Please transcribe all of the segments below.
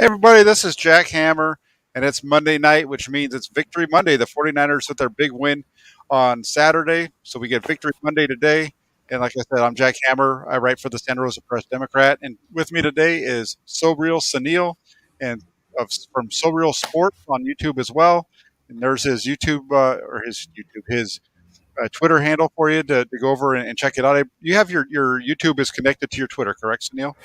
Hey, everybody, this is Jack Hammer, and it's Monday night, which means it's Victory Monday. The 49ers with their big win on Saturday. So we get Victory Monday today. And like I said, I'm Jack Hammer. I write for the Santa Rosa Press Democrat. And with me today is So Real Sunil and from So Real Sports on YouTube as well. And there's his his Twitter handle for you to go over and check it out. You have your YouTube is connected to your Twitter, correct, Sunil?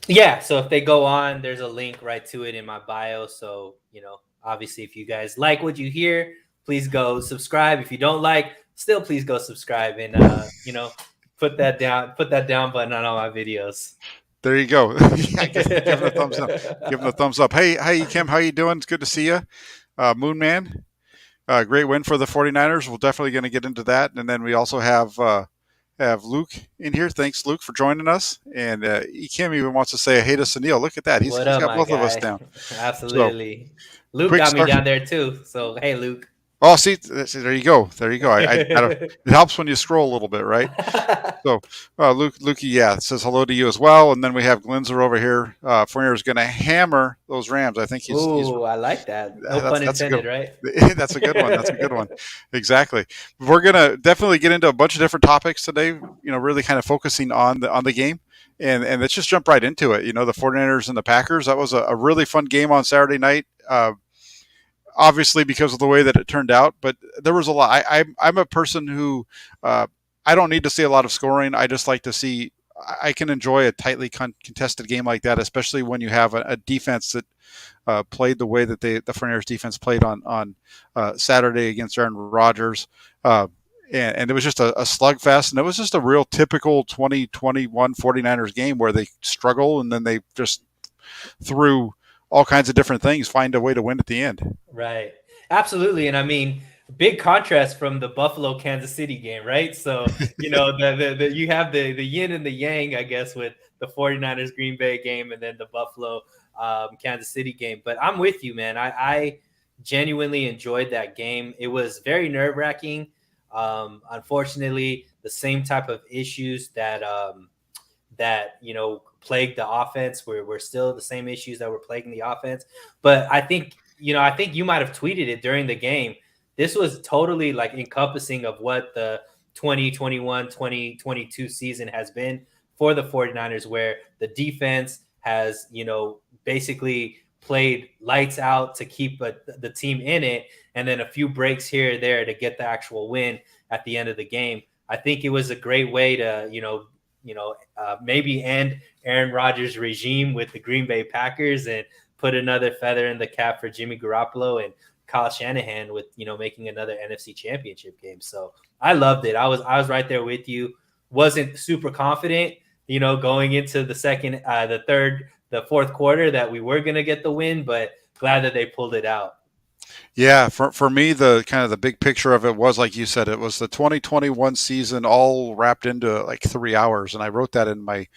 Yeah, so if they go on, there's a link right to it in my bio. So, obviously, if you guys like what you hear, please go subscribe. If you don't like, still please go subscribe and, put that down button on all my videos. There you go. Yeah, give him a thumbs up. Give him a thumbs up. Hey, Kim, how you doing? It's good to see you. Moon Man, great win for the 49ers. We're definitely going to get into that. And then we also have Luke in here. Thanks, Luke, for joining us. And Kim even wants to say hey to Sunil. Look at that. He's What up, got my both of us guy? down. So, Absolutely. Luke quick got me start. down there too. So, hey, Luke. Oh, see, there you go. There you go. It helps when you scroll a little bit, right? So, Lukey, yeah, says hello to you as well. And then we have Glinzer over here. Fournier is going to hammer those Rams. I think he's Ooh, I like that. No pun that's a good intended, right? that's a good one. That's a good one. Exactly. We're going to definitely get into a bunch of different topics today. Really kind of focusing on the game. And let's just jump right into it. The 49ers and the Packers. That was a really fun game on Saturday night. Obviously because of the way that it turned out, but there was a lot. I'm a person who I don't need to see a lot of scoring. I just like to see. I can enjoy a tightly contested game like that, especially when you have a defense that played the way that the 49ers defense played on Saturday against Aaron Rodgers. And it was just a slugfest, and it was just a real typical 2021 49ers game where they struggle and then they just through all kinds of different things find a way to win at the end. Right. Absolutely. And I mean, big contrast from the Buffalo Kansas City game, right? So, you have the yin and the yang, I guess, with the 49ers Green Bay game and then the Buffalo Kansas City game. But I'm with you, man. I genuinely enjoyed that game. It was very nerve-wracking. Unfortunately, the same type of issues that plagued the offense were still the same issues that were plaguing the offense. But I think you might have tweeted it during the game. This was totally like encompassing of what the 2021-2022 season has been for the 49ers, where the defense has, basically played lights out to keep the team in it, and then a few breaks here or there to get the actual win at the end of the game. I think it was a great way to, maybe end Aaron Rodgers' regime with the Green Bay Packers and put another feather in the cap for Jimmy Garoppolo and Kyle Shanahan with, making another NFC Championship game. So I loved it. I was right there with you. Wasn't super confident, going into the fourth quarter that we were going to get the win, but glad that they pulled it out. Yeah, for me, the kind of the big picture of it was, like you said, it was the 2021 season all wrapped into like 3 hours. And I wrote that in my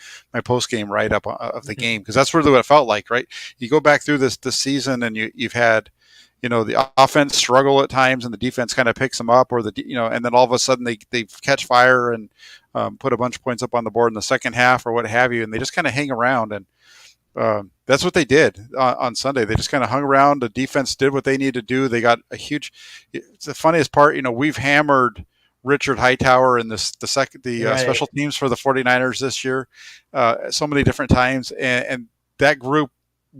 post game write up of the game, because that's really what it felt like, right? You go back through this season and you've had, the offense struggle at times and the defense kind of picks them up, or and then all of a sudden they catch fire and put a bunch of points up on the board in the second half or what have you. And they just kind of hang around. And that's what they did on Sunday. They just kind of hung around. The defense did what they needed to do. They got a huge. It's the funniest part. We've hammered Richard Hightower and the special teams for the 49ers this year so many different times, and that group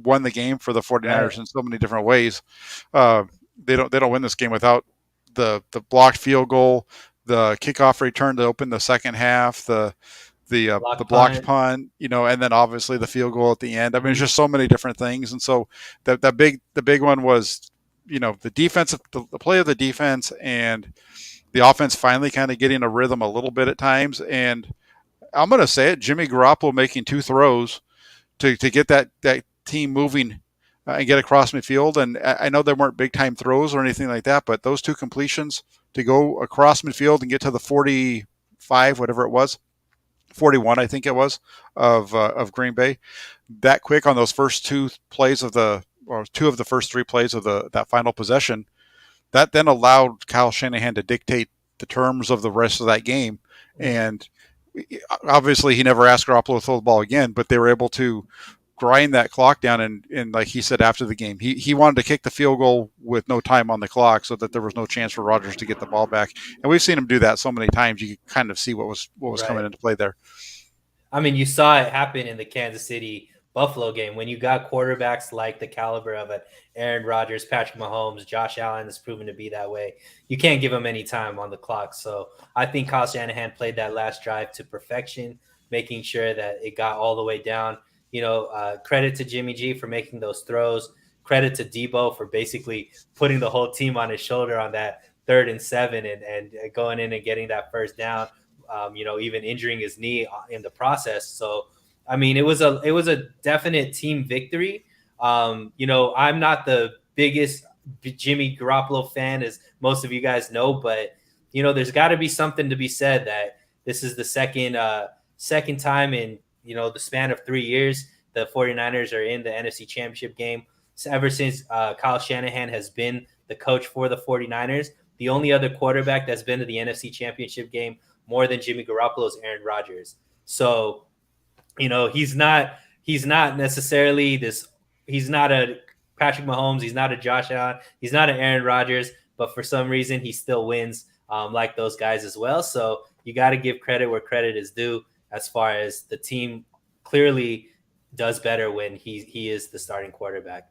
won the game for the 49ers in so many different ways. They don't win this game without the blocked field goal, the kickoff return to open the second half, the blocked punt, and then obviously the field goal at the end. I mean, it's just so many different things. And so the big one was, the defense, the play of the defense and the offense finally kind of getting a rhythm a little bit at times. And I'm going to say it, Jimmy Garoppolo making two throws to get that team moving and get across midfield. And I know there weren't big time throws or anything like that, but those two completions to go across midfield and get to the 45, whatever it was, 41, I think it was, of Green Bay, that quick on those first two of the first three plays of that final possession, that then allowed Kyle Shanahan to dictate the terms of the rest of that game. And obviously he never asked Garoppolo to throw the ball again, but they were able to grind that clock down. And like he said after the game, he wanted to kick the field goal with no time on the clock so that there was no chance for Rodgers to get the ball back. And we've seen him do that so many times. You could kind of see what was coming Right. into play there. I mean, you saw it happen in the Kansas City Buffalo game when you got quarterbacks like the caliber of it. Aaron Rodgers, Patrick Mahomes, Josh Allen has proven to be that way. You can't give them any time on the clock. So I think Kyle Shanahan played that last drive to perfection, making sure that it got all the way down. Credit to Jimmy G for making those throws. Credit to Deebo for basically putting the whole team on his shoulder on that 3rd and 7 and going in and getting that first down. Even injuring his knee in the process. So, I mean, it was a definite team victory. I'm not the biggest Jimmy Garoppolo fan, as most of you guys know, but there's got to be something to be said that this is the second time in the span of 3 years the 49ers are in the NFC Championship game. So ever since Kyle Shanahan has been the coach for the 49ers, the only other quarterback that's been to the NFC Championship game more than Jimmy Garoppolo is Aaron Rodgers. So, he's not necessarily this. He's not a Patrick Mahomes. He's not a Josh Allen. He's not an Aaron Rodgers. But for some reason, he still wins like those guys as well. So you got to give credit where credit is due. As far as the team clearly does better when he is the starting quarterback.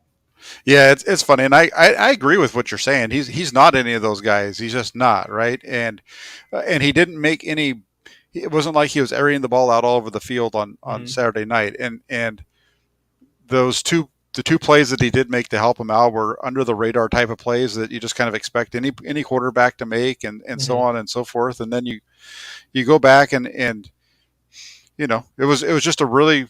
Yeah, it's funny, and I agree with what you're saying. He's not any of those guys. He's just not, right. And he didn't make any. It wasn't like he was airing the ball out all over the field on Mm-hmm. Saturday night. And the two plays that he did make to help him out were under the radar type of plays that you just kind of expect any quarterback to make, and so Mm-hmm. on and so forth. And then you go back and it was just a really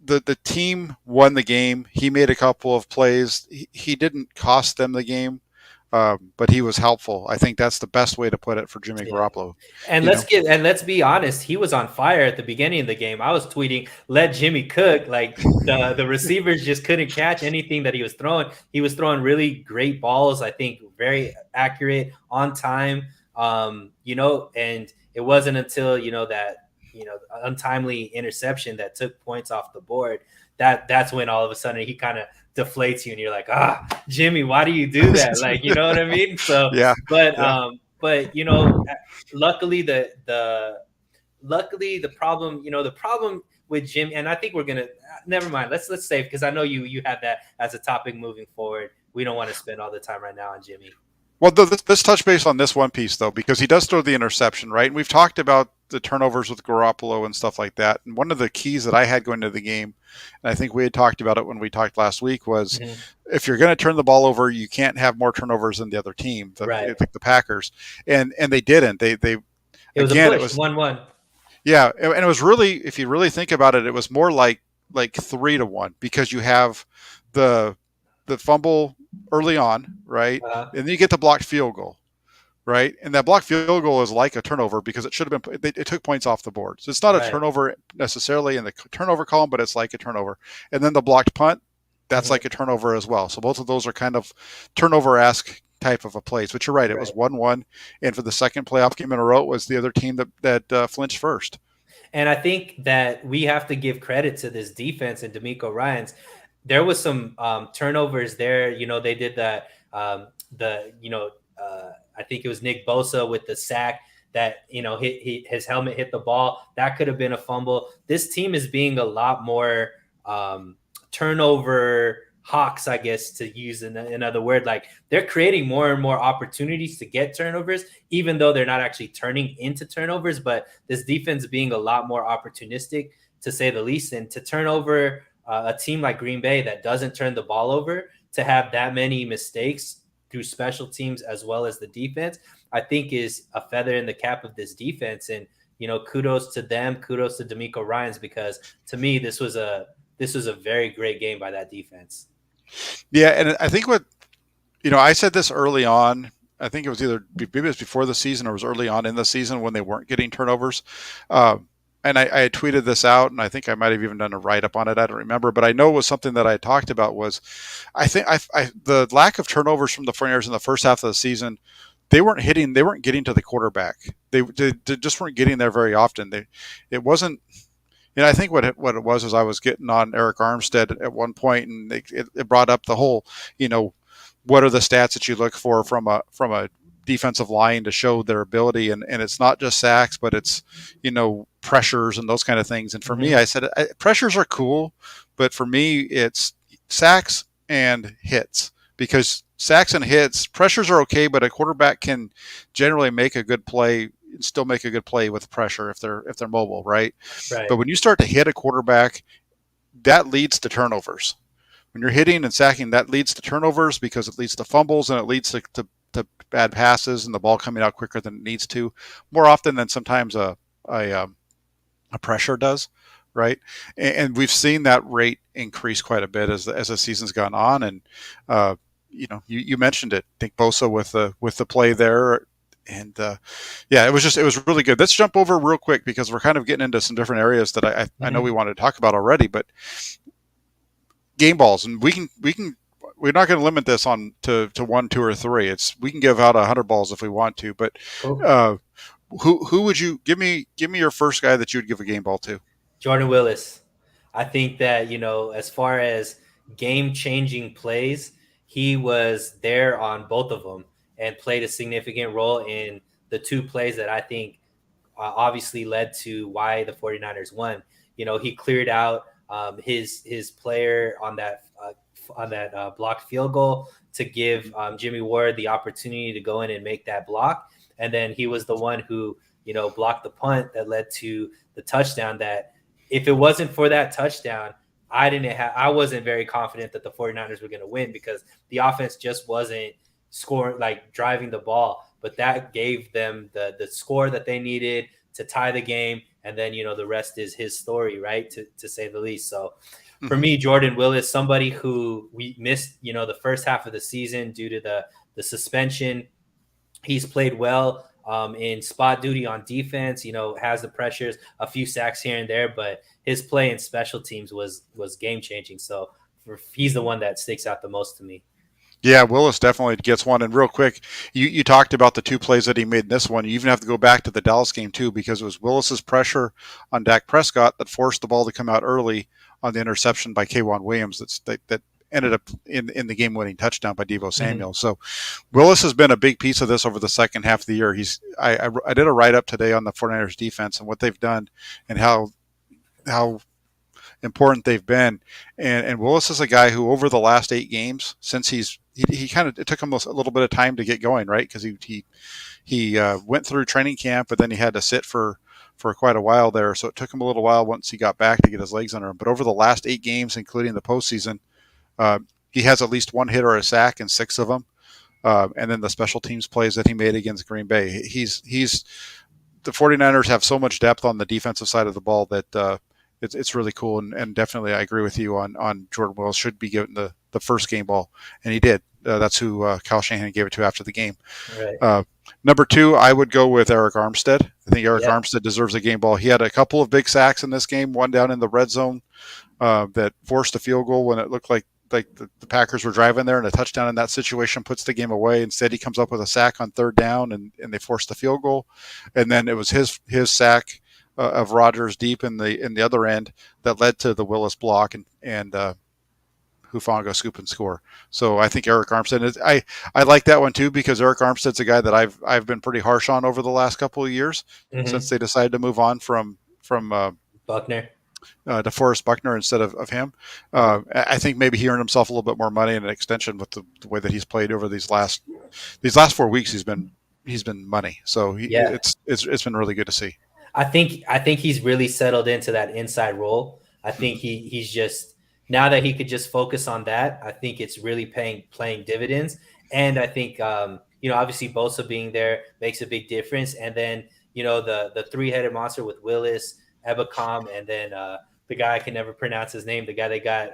the team won the game. He made a couple of plays. He didn't cost them the game, but he was helpful. I think that's the best way to put it for Jimmy Yeah. Garoppolo. And You know, let's be honest, he was on fire at the beginning of the game. I was tweeting, "Let Jimmy cook." Like the receivers just couldn't catch anything that he was throwing. He was throwing really great balls. I think very accurate, on time. And it wasn't until that untimely interception that took points off the board that's when all of a sudden he kind of deflates you, and you're like, Jimmy, why do you do that? Like, you know what I mean? So, yeah, but yeah. luckily the problem with Jim, and I think we're gonna never mind. Let's save, because I know you have that as a topic moving forward. We don't want to spend all the time right now on Jimmy. Well, let's touch base on this one piece though, because he does throw the interception, right? And we've talked about the turnovers with Garoppolo and stuff like that. And one of the keys that I had going into the game, and I think we had talked about it when we talked last week, was Mm-hmm. if you're going to turn the ball over, you can't have more turnovers than the other team, Right. like the Packers, and they didn't. They It was a again, it push, was 1-1. yeah, and it was really, if you really think about it, it was more like 3-1, because you have the fumble early on, right, Uh-huh. and then you get the blocked field goal, right, and that blocked field goal is like a turnover because it should have been, it took points off the board, so it's not a Right. turnover necessarily in the turnover column, but it's like a turnover, and then the blocked punt, that's Mm-hmm. like a turnover as well. So both of those are kind of turnover-esque type of a plays. But you're right, it was Right. 1-1, and for the second playoff game in a row, it was the other team that flinched first. And I think that we have to give credit to this defense and D'Amico Ryans. There was some turnovers there. They did that. I think it was Nick Bosa with the sack that his helmet hit the ball. That could have been a fumble. This team is being a lot more turnover hawks, I guess, to use another word. Like, they're creating more and more opportunities to get turnovers, even though they're not actually turning into turnovers. But this defense being a lot more opportunistic, to say the least, and to turn over a team like Green Bay that doesn't turn the ball over, to have that many mistakes through special teams as well as the defense, I think is a feather in the cap of this defense. And kudos to them, kudos to D'Amico Ryans, because to me this was a very great game by that defense. Yeah, and I think I said this early on. I think it was maybe it was before the season or it was early on in the season when they weren't getting turnovers. And I tweeted this out, and I think I might have even done a write up on it. I don't remember, but I know it was something that I talked about. Was I think the lack of turnovers from the 49ers in the first half of the season, they weren't getting to the quarterback. They just weren't getting there very often. It wasn't I think what it was is I was getting on Eric Armstead at one point, and it brought up the whole, you know, what are the stats that you look for from a defensive line to show their ability, and it's not just sacks, but it's, you know, pressures and those kind of things. And for me, Mm-hmm. I said pressures are cool, but for me, it's sacks and hits, because sacks and hits, pressures are okay, but a quarterback can generally make a good play, still make a good play with pressure if they're mobile, right? Right. But when you start to hit a quarterback, that leads to turnovers. When you're hitting and sacking, that leads to turnovers because it leads to fumbles, and it leads to bad passes and the ball coming out quicker than it needs to, more often than sometimes a pressure does, right? And we've seen that rate increase quite a bit as the season's gone on. And you know, you mentioned it. I think Bosa with the play there, and yeah, it was really good. Let's jump over real quick because we're kind of getting into some different areas that I know we Mm-hmm. wanted to talk about already. But game balls, and we can. We're not going to limit this on to one, two, or three. It's we can give out 100 balls if we want to, but Cool. uh, who would you give me? Give me your first guy that you would give a game ball to. Jordan Willis. I think that, as far as game changing plays, he was there on both of them and played a significant role in the two plays that I think obviously led to why the 49ers won. He cleared out his player on that blocked field goal to give Jimmy Ward the opportunity to go in and make that block, and then he was the one who blocked the punt that led to the touchdown. That if it wasn't for that touchdown, I wasn't very confident that the 49ers were going to win because the offense just wasn't scoring, like driving the ball, but that gave them the score that they needed to tie the game. And then, the rest is his story, right? To say the least. So for Mm-hmm. me, Jordan Willis, somebody who we missed, the first half of the season due to the suspension. He's played well in spot duty on defense, has the pressures, a few sacks here and there, but his play in special teams was game changing. So he's the one that sticks out the most to me. Yeah, Willis definitely gets one. And real quick, you talked about the two plays that he made in this one. You even have to go back to the Dallas game too, because it was Willis's pressure on Dak Prescott that forced the ball to come out early on the interception by K'Wan Williams that ended up in the game winning touchdown by Deebo Mm-hmm. Samuel. So Willis has been a big piece of this over the second half of the year. I did a write up today on the 49ers defense and what they've done and how important they've been. And Willis is a guy who, over the last 8 games, since he kind of, it took him a little bit of time to get going, right? Because he went through training camp, but then he had to sit for quite a while there. So it took him a little while once he got back to get his legs under him. But over the last 8 games, including the postseason, uh, he has at least one hit or a sack in 6 of them. And then the special teams plays that he made against Green Bay. He's the 49ers have so much depth on the defensive side of the ball that it's really cool. And definitely I agree with you on Jordan Willis should be given the first game ball. And he did. That's who Kyle Shanahan gave it to after the game. Right. Uh, Number 2, I would go with Eric Armstead. I think Eric Yeah. Armstead deserves a game ball. He had a couple of big sacks in this game, one down in the red zone that forced a field goal when it looked like the Packers were driving there, and a touchdown in that situation puts the game away. Instead, he comes up with a sack on third down, and they forced the field goal. And then it was his sack of Rodgers deep in the other end that led to the Willis block and Hufanga scoop and score. So I think Eric Armstead is I like that one too because Eric Armstead's a guy that I've been pretty harsh on over the last couple of years since Mm-hmm. they decided to move on from Buckner. DeForest Buckner instead of him. Mm-hmm. I think maybe he earned himself a little bit more money and an extension with the way that he's played over these last 4 weeks. He's been money, so Yeah. it's been really good to see. I think he's really settled into that inside role. I think Mm-hmm. he's just, now that he could just focus on that, I think it's really playing dividends. And I think obviously Bosa being there makes a big difference. And then the three-headed monster with Willis, Ebicom, and then the guy I can never pronounce his name, the guy they got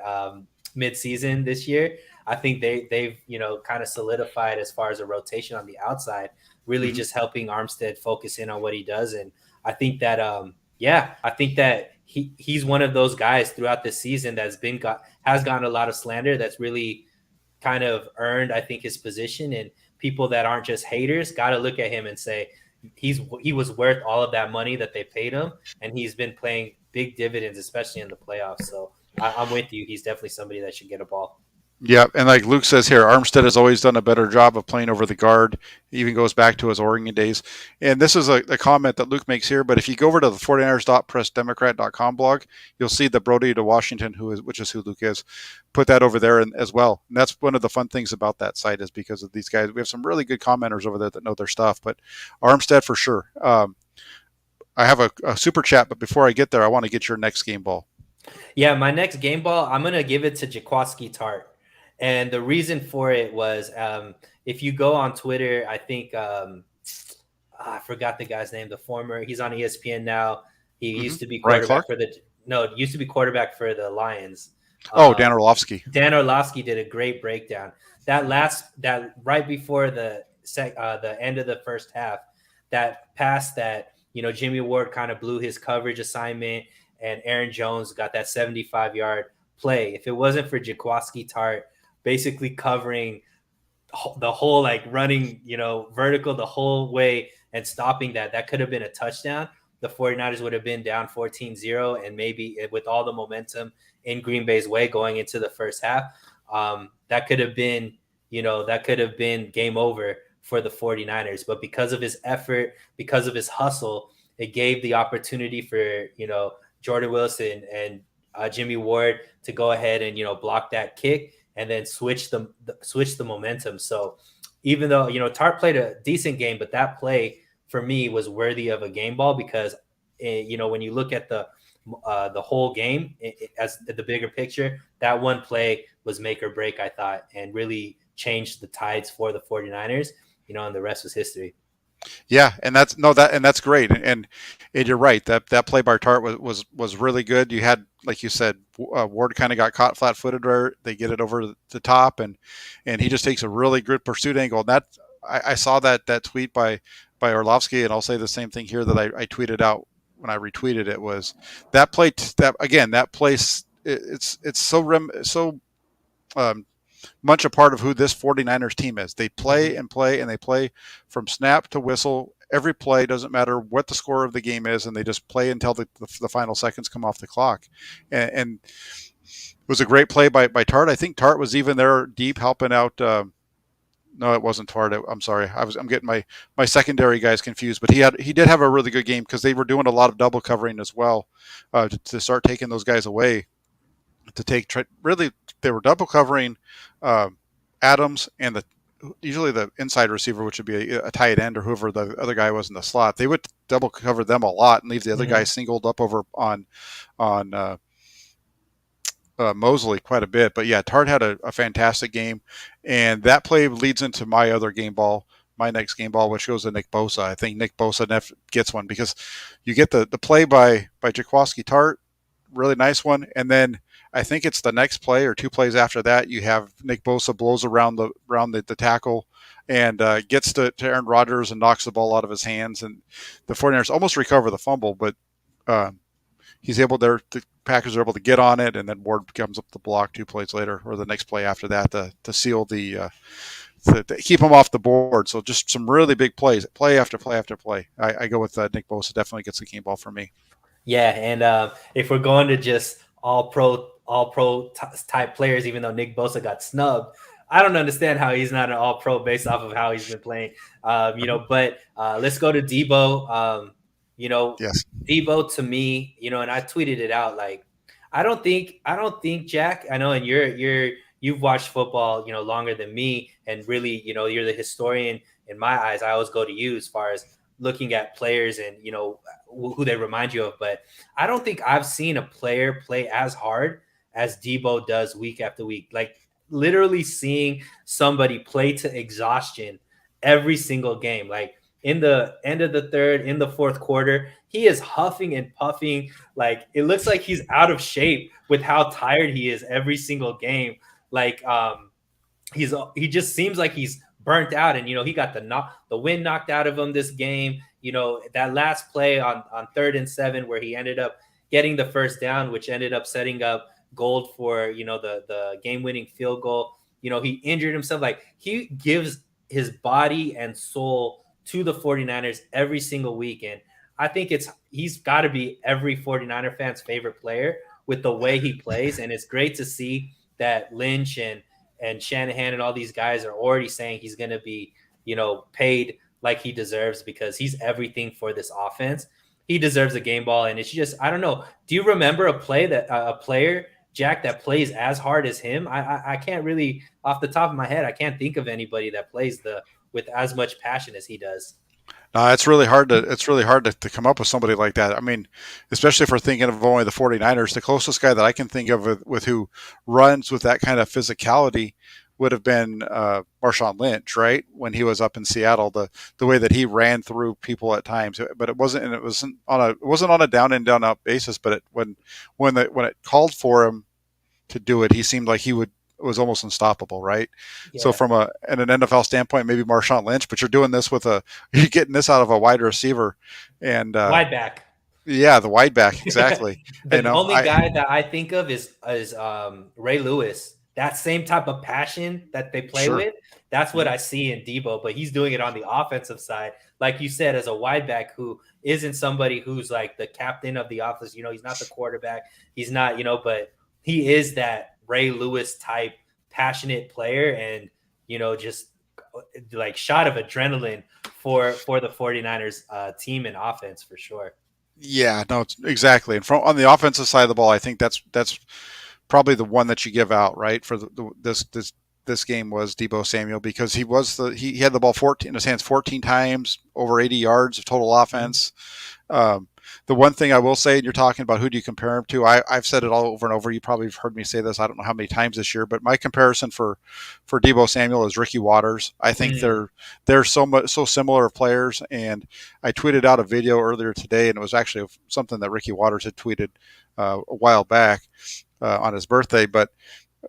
mid-season this year. I think they've kind of solidified as far as a rotation on the outside, really Mm-hmm. just helping Armstead focus in on what he does. And I think that I think that he's one of those guys throughout the season has gotten a lot of slander that's really kind of earned, I think, his position. And people that aren't just haters got to look at him and say he was worth all of that money that they paid him, and he's been playing big dividends, especially in the playoffs. So I'm with you. He's definitely somebody that should get a ball. Yeah, and like Luke says here, Armstead has always done a better job of playing over the guard. He even goes back to his Oregon days. And this is a comment that Luke makes here, but if you go over to the 49ers.pressdemocrat.com blog, you'll see the Brody to Washington, which is who Luke is, put that over there as well. And that's one of the fun things about that site is because of these guys. We have some really good commenters over there that know their stuff, but Armstead for sure. I have a super chat, but before I get there, I want to get your next game ball. Yeah, my next game ball, I'm gonna give it to Jaquaski Tart, and the reason for it was if you go on Twitter, I think I forgot the guy's name. The former, he's on ESPN now. He used to be Ryan Clark? quarterback for the no, used to be quarterback for the Lions. Oh, Dan Orlovsky. Dan Orlovsky did a great breakdown. That right before the end of the first half, that pass that Jimmy Ward kind of blew his coverage assignment, and Aaron Jones got that 75-yard play. If it wasn't for Jaquaski Tart basically covering the whole running vertical the whole way and stopping that could have been a touchdown. The 49ers would have been down 14-0, and maybe with all the momentum in Green Bay's way going into the first half, that could have been game over for the 49ers. But because of his effort, because of his hustle, it gave the opportunity for Jordan Wilson and Jimmy Ward to go ahead and block that kick and then switch the momentum. So even though Tart played a decent game, but that play for me was worthy of a game ball because when you look at the whole game as the bigger picture, that one play was make or break, I thought, and really changed the tides for the 49ers, and the rest was history. Yeah, and that's great, and you're right. That play by Tart was really good. You had, like you said, Ward kind of got caught flat-footed where they get it over the top, and he just takes a really good pursuit angle. And that I saw that tweet by Orlovsky, and I'll say the same thing here that I tweeted out when I retweeted it was that play. That place it's so much a part of who this 49ers team is. They play and play and they play from snap to whistle. Every play doesn't matter what the score of the game is, and they just play until the final seconds come off the clock. And it was a great play by Tart. I think Tart was even there deep helping out. No, it wasn't Tart. I'm sorry. I'm getting my secondary guys confused, but he did have a really good game because they were doing a lot of double covering as well to start taking those guys away. Really, they were double covering Adams and usually the inside receiver, which would be a tight end or whoever the other guy was in the slot. They would double cover them a lot and leave the other guy singled up over on Mosley quite a bit. But yeah, Tart had a fantastic game, and that play leads into my next game ball, which goes to Nick Bosa. I think Nick Bosa gets one because you get the play by Jaquaski Tart, really nice one, and then I think it's the next play or two plays after that. You have Nick Bosa blows around the tackle and gets to Aaron Rodgers and knocks the ball out of his hands. And the 49ers almost recover the fumble, but the Packers are able to get on it, and then Ward comes up the block 2 plays later or the next play after that to seal to keep him off the board. So just some really big plays, play after play after play. I go with Nick Bosa. Definitely gets the game ball for me. Yeah, and if we're going to just all pro type players, even though Nick Bosa got snubbed, I don't understand how he's not an all pro based off of how he's been playing. But let's go to Deebo. Yes. Deebo to me, and I tweeted it out. Like, I don't think Jack. I know, and you've watched football, longer than me, and really, you're the historian in my eyes. I always go to you as far as looking at players and who they remind you of. But I don't think I've seen a player play as hard as Deebo does week after week. Like, literally seeing somebody play to exhaustion every single game. Like, in the end of the third, in the fourth quarter, he is huffing and puffing. Like, it looks like he's out of shape with how tired he is every single game. Like, he just seems like he's burnt out, and he got the wind knocked out of him this game. That last play on 3rd and 7 where he ended up getting the first down, which ended up setting up Gold for the game-winning field goal. He injured himself. Like, he gives his body and soul to the 49ers every single week, and I think he's got to be every 49er fan's favorite player with the way he plays. And it's great to see that Lynch and Shanahan and all these guys are already saying he's going to be, paid like he deserves because he's everything for this offense. He deserves a game ball. And it's just, I don't know. Do you remember a player, Jack, that plays as hard as him? I can't really, off the top of my head, I can't think of anybody that plays with as much passion as he does. It's really hard to come up with somebody like that. I mean, especially if we're thinking of only the 49ers, the closest guy that I can think of with who runs with that kind of physicality would have been Marshawn Lynch, right? When he was up in Seattle, the way that he ran through people at times, but it wasn't on a down in down out basis. But when it called for him to do it, he seemed like was almost unstoppable, right? So Yeah. from an NFL standpoint, maybe Marshawn Lynch, but you're doing this you're getting this out of a wide receiver, and Wide back. yeah, the wide back exactly. The only guy that I think of is Ray Lewis. That same type of passion that they play Sure. with, that's what I see in Deebo, but he's doing it on the offensive side. Like you said, as a wide back who isn't somebody who's like the captain of the office, he's not the quarterback. He's not, but he is that Ray Lewis type passionate player and, just like shot of adrenaline for the 49ers team and offense for sure. Yeah, no, exactly. And on the offensive side of the ball, I think that's probably the one that you give out, right? For this game was Deebo Samuel because he had the ball 14 in his hands 14 times, over 80 yards of total offense. The one thing I will say, and you're talking about who do you compare him to? I've said it all over and over. You probably have heard me say this. I don't know how many times this year, but my comparison for Deebo Samuel is Ricky Waters. I think they're so similar of players. And I tweeted out a video earlier today, and it was actually something that Ricky Waters had tweeted a while back on his birthday, but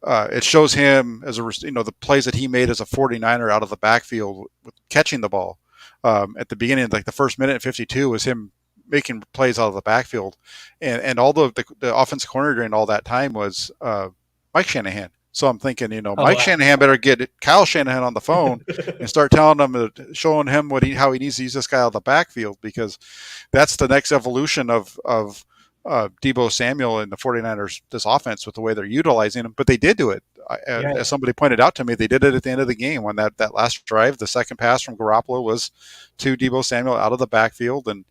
it shows him as the plays that he made as a 49er out of the backfield with catching the ball. At the beginning, like the first minute 52 was him making plays out of the backfield, and all the offensive coordinator during all that time was Mike Shanahan. So I'm thinking, Mike Shanahan better get Kyle Shanahan on the phone and start telling him, showing him how he needs to use this guy out of the backfield, because that's the next evolution of Deebo Samuel and the 49ers, this offense, with the way they're utilizing him. But they did do it. As somebody pointed out to me, they did it at the end of the game when that last drive, the second pass from Garoppolo was to Deebo Samuel out of the backfield. And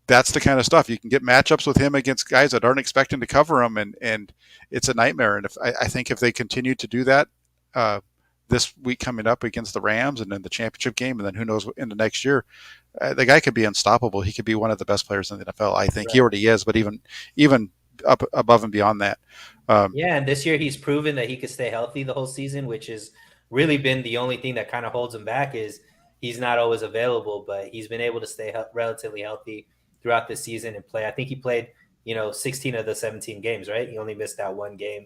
that's the kind of stuff you can get matchups with him against guys that aren't expecting to cover him, and it's a nightmare. And I think if they continue to do that this week coming up against the Rams and then the championship game, and then who knows in the next year, the guy could be unstoppable. He could be one of the best players in the NFL. I think He already is, but even up above and beyond that. And this year he's proven that he could stay healthy the whole season, which has really been the only thing that kind of holds him back is he's not always available, but he's been able to stay relatively healthy throughout the season and play. I think he played, 16 of the 17 games, right? He only missed that one game,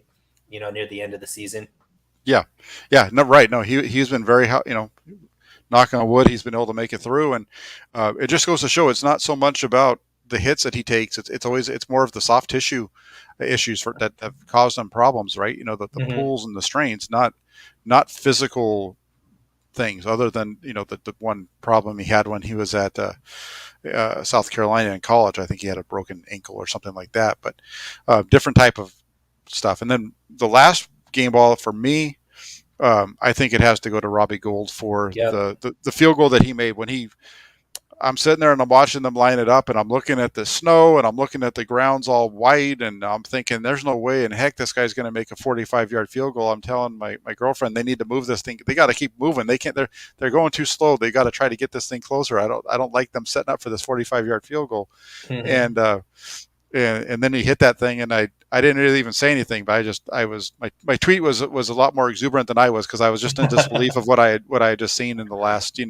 near the end of the season. Yeah. No, right. No, he's been very, knock on wood, he's been able to make it through. And it just goes to show it's not so much about the hits that he takes. It's more of the soft tissue issues that have caused him problems, right? The pulls and the strains, not physical things, other than the one problem he had when he was at South Carolina in college. I think he had a broken ankle or something like that, but different type of stuff. And then the last game ball for me, I think it has to go to Robbie Gould for the field goal that he made when I'm sitting there and I'm watching them line it up, and I'm looking at the snow and I'm looking at the grounds all white, and I'm thinking there's no way in heck this guy's going to make a 45-yard field goal. I'm telling my girlfriend they need to move this thing. They got to keep moving. They can't. They're going too slow. They got to try to get this thing closer. I don't like them setting up for this 45-yard field goal. And then he hit that thing, and I didn't really even say anything, but my tweet was a lot more exuberant than I was, because I was just in disbelief of what I had just seen in the last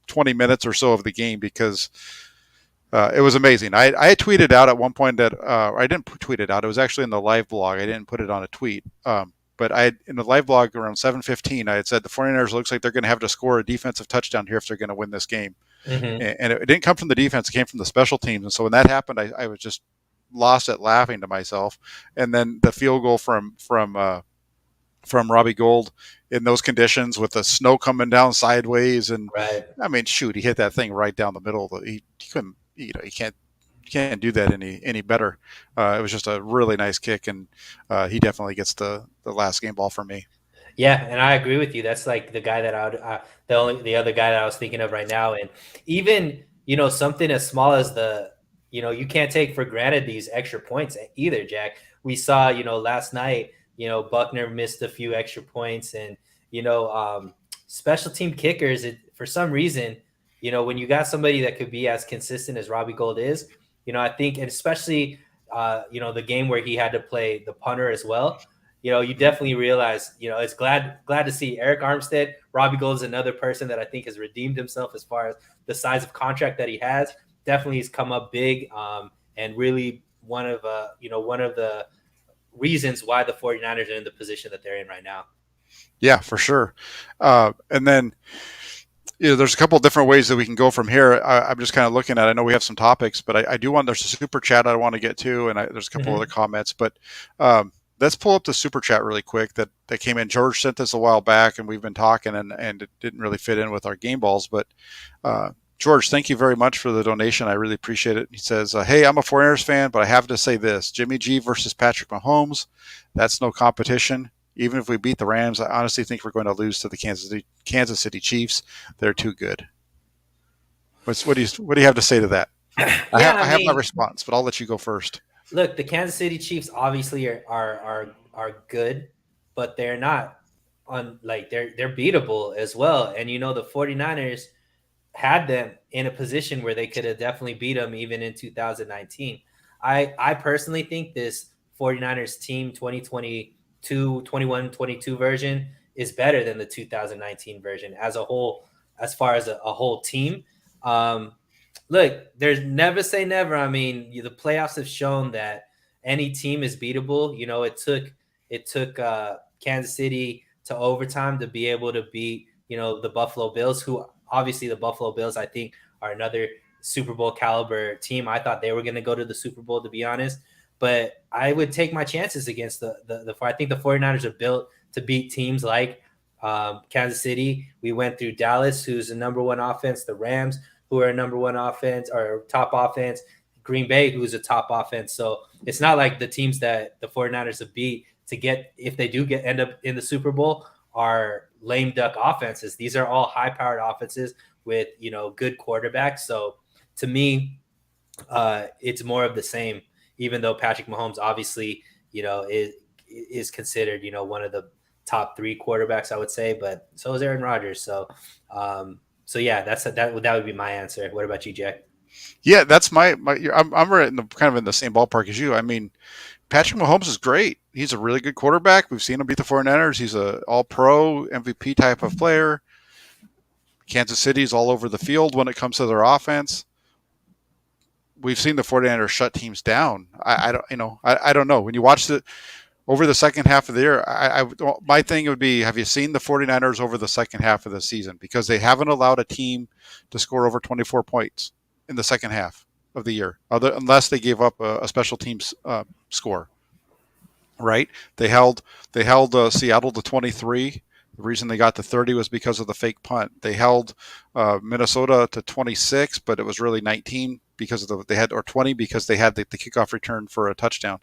20 minutes or so of the game, because it was amazing. I had tweeted out at one point that I didn't tweet it out. It was actually in the live blog. I didn't put it on a tweet. But in the live blog around 7:15, I had said the 49ers looks like they're going to have to score a defensive touchdown here if they're going to win this game. And it didn't come from the defense; it came from the special teams. And so when that happened, I was just lost at laughing to myself. And then the field goal from from Robbie Gould in those conditions with the snow coming down sideways. And Right. I mean, shoot, he hit that thing right down the middle. He couldn't, you can't do that any better. It was just a really nice kick, and he definitely gets the last game ball for me. Yeah, and I agree with you. That's like the guy that I would, the other guy that I was thinking of right now. And even, something as small as you can't take for granted these extra points either, Jack. We saw, last night, Buckner missed a few extra points, and, you know, um, special team kickers, for some reason, when you got somebody that could be as consistent as Robbie Gold is, I think, and especially, the game where he had to play the punter as well, you definitely realize, it's glad to see Eric Armstead. Robbie Gold is another person that I think has redeemed himself as far as the size of contract that he has. Definitely has come up big, and really one of the reasons why the 49ers are in the position that they're in right now. Yeah, for sure. And then there's a couple of different ways that we can go from here. I'm just kind of looking at. I know we have some topics, but I do want. There's a super chat I want to get to, and there's a couple other comments. But let's pull up the super chat really quick that came in. George sent this a while back, and we've been talking, and it didn't really fit in with our game balls. But George, thank you very much for the donation. I really appreciate it. He says, "Hey, I'm a 49ers fan, but I have to say this: Jimmy G versus Patrick Mahomes. That's no competition." Even if we beat the Rams, I honestly think we're going to lose to the Kansas City Chiefs. They're too good. What do you have to say to that? Yeah, I I have my mean, response, but I'll let you go first. look, the Kansas City Chiefs obviously are good, but they're not on like they're beatable as well. And the 49ers had them in a position where they could have definitely beat them even in 2019. I personally think this 49ers team 2022, 21, 22 version is better than the 2019 version as a whole, as far as a whole team. Um, Look, there's never say never. I mean, the playoffs have shown that any team is beatable. It took Kansas City to overtime to be able to beat the Buffalo Bills, who obviously the Buffalo Bills I think are another Super Bowl caliber team. I thought they were going to go to the Super Bowl, to be honest, but I would take my chances against the. I think the 49ers are built to beat teams like Kansas City. We went through Dallas, who's the number one offense, the Rams, who are a number one offense or top offense, Green Bay, who's a top offense. So it's not like the teams that the 49ers have beat to get, if they do end up in the Super Bowl, are lame duck offenses. These are all high powered offenses with, good quarterbacks. So to me, it's more of the same, even though Patrick Mahomes obviously, is considered, one of the top three quarterbacks, I would say, but so is Aaron Rodgers. So yeah, that would be my answer. What about you, Jack? Yeah, that's my. I'm right in the kind of in the same ballpark as you. I mean, Patrick Mahomes is great. He's a really good quarterback. We've seen him beat the 49ers. He's a all-pro MVP type of player. Kansas City's all over the field when it comes to their offense. We've seen the 49ers shut teams down. I don't know. When you watch it over the second half of the year, my thing would be, have you seen the 49ers over the second half of the season? Because they haven't allowed a team to score over 24 points in the second half of the year, unless they gave up a special teams score. Right? They held Seattle to 23. The reason they got to 30 was because of the fake punt. They held Minnesota to 26, but it was really 19 because of they had, or 20 because they had the kickoff return for a touchdown.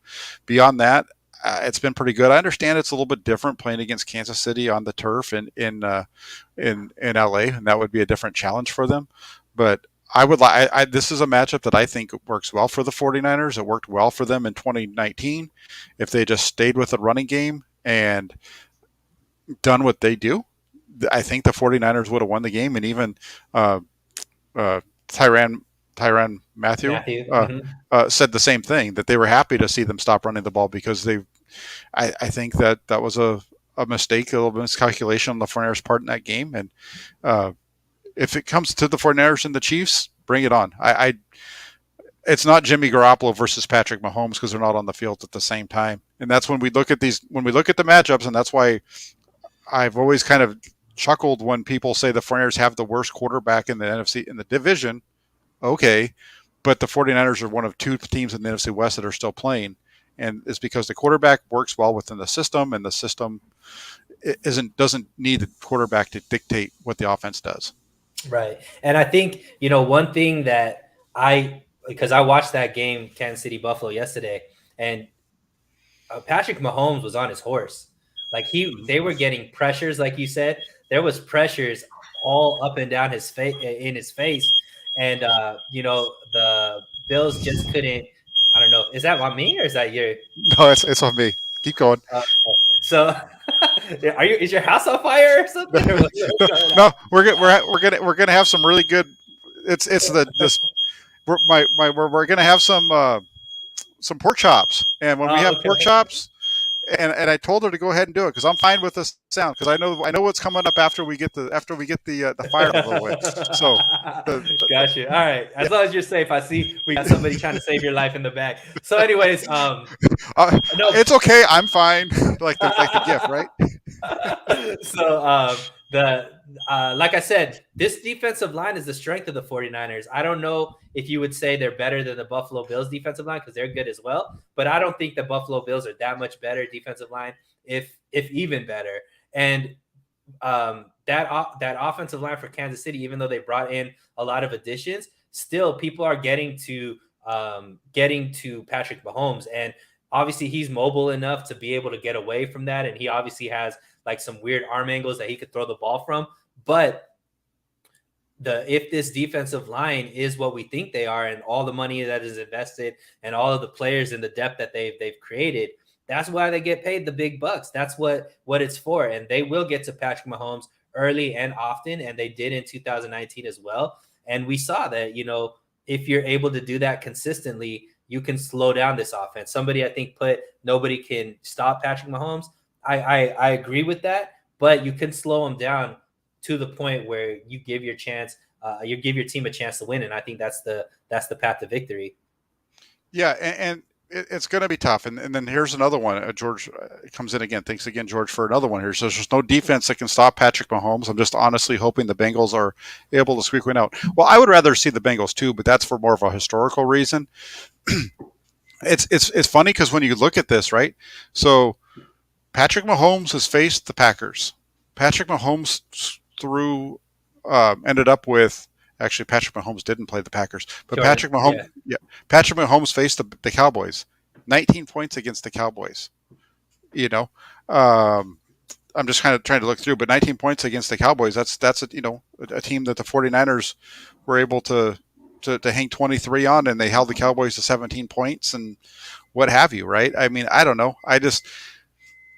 Beyond that, it's been pretty good. I understand it's a little bit different playing against Kansas City on the turf in LA, and that would be a different challenge for them. But I would like. This is a matchup that I think works well for the 49ers. It worked well for them in 2019. If they just stayed with the running game and done what they do, I think the 49ers would have won the game. And even uh, Tyrann Mathieu Matthew. Mm-hmm. said the same thing, that they were happy to see them stop running the ball because I think that was a mistake, a little miscalculation on the 49ers' part in that game. And if it comes to the 49ers and the Chiefs, bring it on. It's not Jimmy Garoppolo versus Patrick Mahomes because they're not on the field at the same time. And that's when we look at the matchups, and that's why I've always kind of chuckled when people say the 49ers have the worst quarterback in the NFC in the division. Okay, but the 49ers are one of two teams in the NFC West that are still playing. and it's because the quarterback works well within the system, and the system doesn't need the quarterback to dictate what the offense does. Right. And I think, one thing that because I watched that game, Kansas City Buffalo, yesterday, and Patrick Mahomes was on his horse. Like they were getting pressures, like you said. There was pressures all up and down his face, in his face, and the Bills just couldn't. I don't know. Is that on me or is that you? No, it's on me. Keep going. So, Is your house on fire or something? Or what's going on? No, we're gonna have some really good. It's the this we're gonna have some pork chops, and when we have Okay. pork chops, and I told her to go ahead and do it because I'm fine with the sound because I know what's coming up after we get the fire out of the way. So Gotcha. All right. As yeah. long as you're safe, I see we got somebody trying to save your life in the back. So, anyways, no. It's okay. I'm fine. like the gift, right? So the like I said, this defensive line is the strength of the 49ers. I don't know if you would say they're better than the Buffalo Bills defensive line because they're good as well, but I don't think the Buffalo Bills are that much better defensive line, if even better. And that offensive line for Kansas City, even though they brought in a lot of additions, still people are getting to Patrick Mahomes, and obviously he's mobile enough to be able to get away from that, and he obviously has like some weird arm angles that he could throw the ball from. But if this defensive line is what we think they are, and all the money that is invested, and all of the players and the depth that they've created, that's why they get paid the big bucks. That's what it's for, and they will get to Patrick Mahomes early and often, and they did in 2019 as well. And we saw that, if you're able to do that consistently, you can slow down this offense. Somebody, I think, put nobody can stop Patrick Mahomes. I agree with that, but you can slow him down to the point where you give your team a chance to win, and I think that's the path to victory. Yeah, and it's going to be tough. And then here's another one. George comes in again. Thanks again, George, for another one here. So there's no defense that can stop Patrick Mahomes. I'm just honestly hoping the Bengals are able to squeak one out. Well, I would rather see the Bengals too, but that's for more of a historical reason. It's funny because when you look at this, right? So Patrick Mahomes has faced the Packers. Patrick Mahomes ended up with. Actually, Patrick Mahomes didn't play the Packers, but Jordan, Patrick Mahomes faced the Cowboys. 19 points against the Cowboys. I'm just kind of trying to look through, but 19 points against the Cowboys. That's a team that the 49ers were able to hang 23 on, and they held the Cowboys to 17 points and what have you, right? I mean, I don't know. I just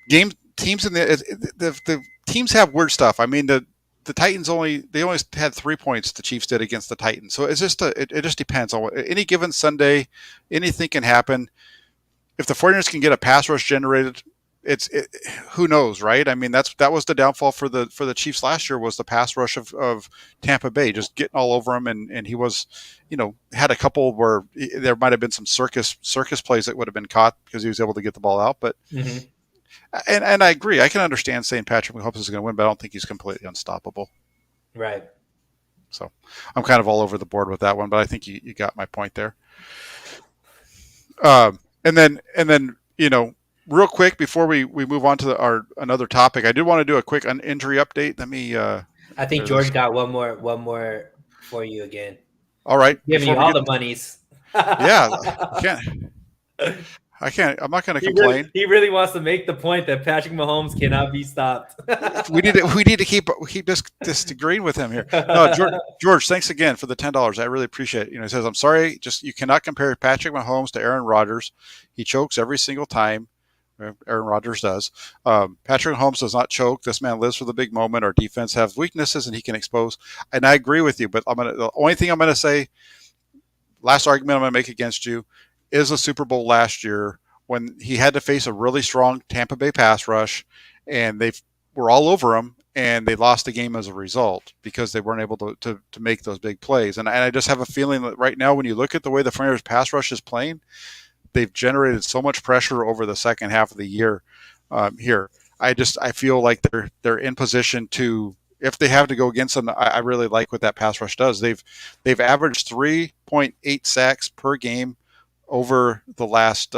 teams in the teams have weird stuff. I mean, the Titans only had 3 points the Chiefs did against the Titans. So it's just it just depends on what any given Sunday, anything can happen. If the 49ers can get a pass rush generated, who knows, right? I mean, that was the downfall for the Chiefs last year, was the pass rush of Tampa Bay, just getting all over him, and he was, had a couple where there might have been some circus plays that would have been caught because he was able to get the ball out, but. Mm-hmm. And I agree. I can understand saying Patrick Mahomes is going to win, but I don't think he's completely unstoppable. Right. So I'm kind of all over the board with that one, but I think you got my point there. And then real quick before we move on to another topic, I did want to do a quick injury update. Let me. I think George got one more for you again. All right. Giving you all the monies. Yeah, I can't. I'm not going to complain. He really wants to make the point that Patrick Mahomes cannot be stopped. we need to keep disagreeing with him here. No, George, thanks again for the $10. I really appreciate it. He says, "I'm sorry, just you cannot compare Patrick Mahomes to Aaron Rodgers. He chokes every single time. Aaron Rodgers does. Patrick Mahomes does not choke. This man lives for the big moment. Our defense has weaknesses, and he can expose." And I agree with you, but the only thing I'm going to say, last argument I'm going to make against you, is the Super Bowl last year when he had to face a really strong Tampa Bay pass rush, and they were all over him, and they lost the game as a result because they weren't able to make those big plays. And I just have a feeling that right now, when you look at the way the 49ers pass rush is playing, they've generated so much pressure over the second half of the year here. I feel like they're in position to, if they have to go against them, I really like what that pass rush does. They've averaged 3.8 sacks per game over the last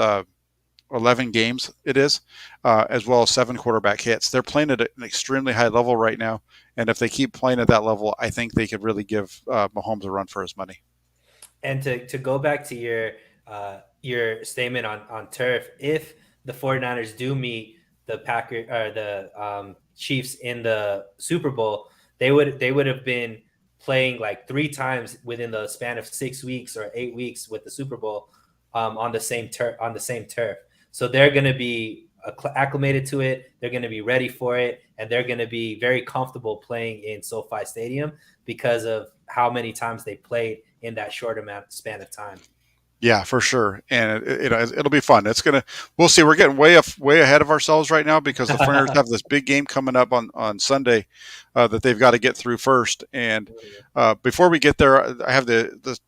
11 games it is, as well as 7 quarterback hits. They're playing at an extremely high level right now, and if they keep playing at that level, I think they could really give Mahomes a run for his money. And to go back to your statement on turf, if the 49ers do meet the Chiefs in the Super Bowl, they would have been playing like 3 times within the span of 6 weeks or 8 weeks with the Super Bowl on the same turf. So they're going to be acclimated to it. They're going to be ready for it, and they're going to be very comfortable playing in SoFi Stadium because of how many times they played in that short amount span of time. Yeah, for sure, and it'll be fun. We'll see. We're getting way ahead of ourselves right now because the Flyers have this big game coming up on Sunday that they've got to get through first. And before we get there, I have the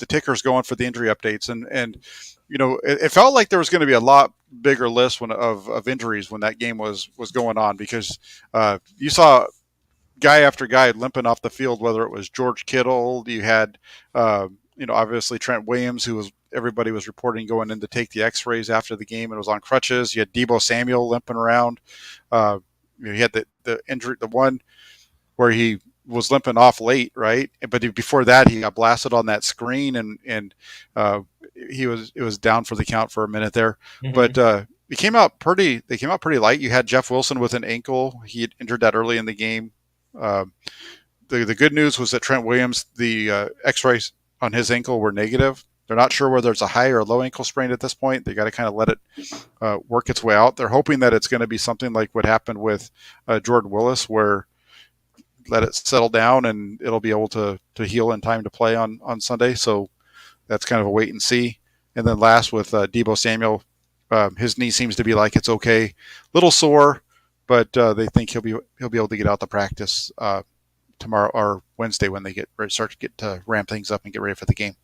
tickers going for the injury updates, and it felt like there was going to be a lot bigger list of injuries when that game was going on because you saw guy after guy limping off the field, whether it was George Kittle, you had, obviously Trent Williams, who was everybody was reporting going in to take the X-rays after the game and was on crutches. You had Deebo Samuel limping around. You had the injury, the one where he was limping off late, right? But before that, he got blasted on that screen, and it was down for the count for a minute there. Mm-hmm. But they came out pretty light. You had Jeff Wilson with an ankle. He had injured that early in the game. The good news was that Trent Williams, the X-rays on his ankle were negative. They're not sure whether it's a high or a low ankle sprain at this point. They got to kind of let it work its way out. They're hoping that it's going to be something like what happened with Jordan Willis, where let it settle down and it'll be able to heal in time to play on Sunday. So that's kind of a wait and see. And then last with Deebo Samuel, his knee seems to be like it's okay, little sore, but they think he'll be able to get out to practice tomorrow or Wednesday when they start to get to ramp things up and get ready for the game.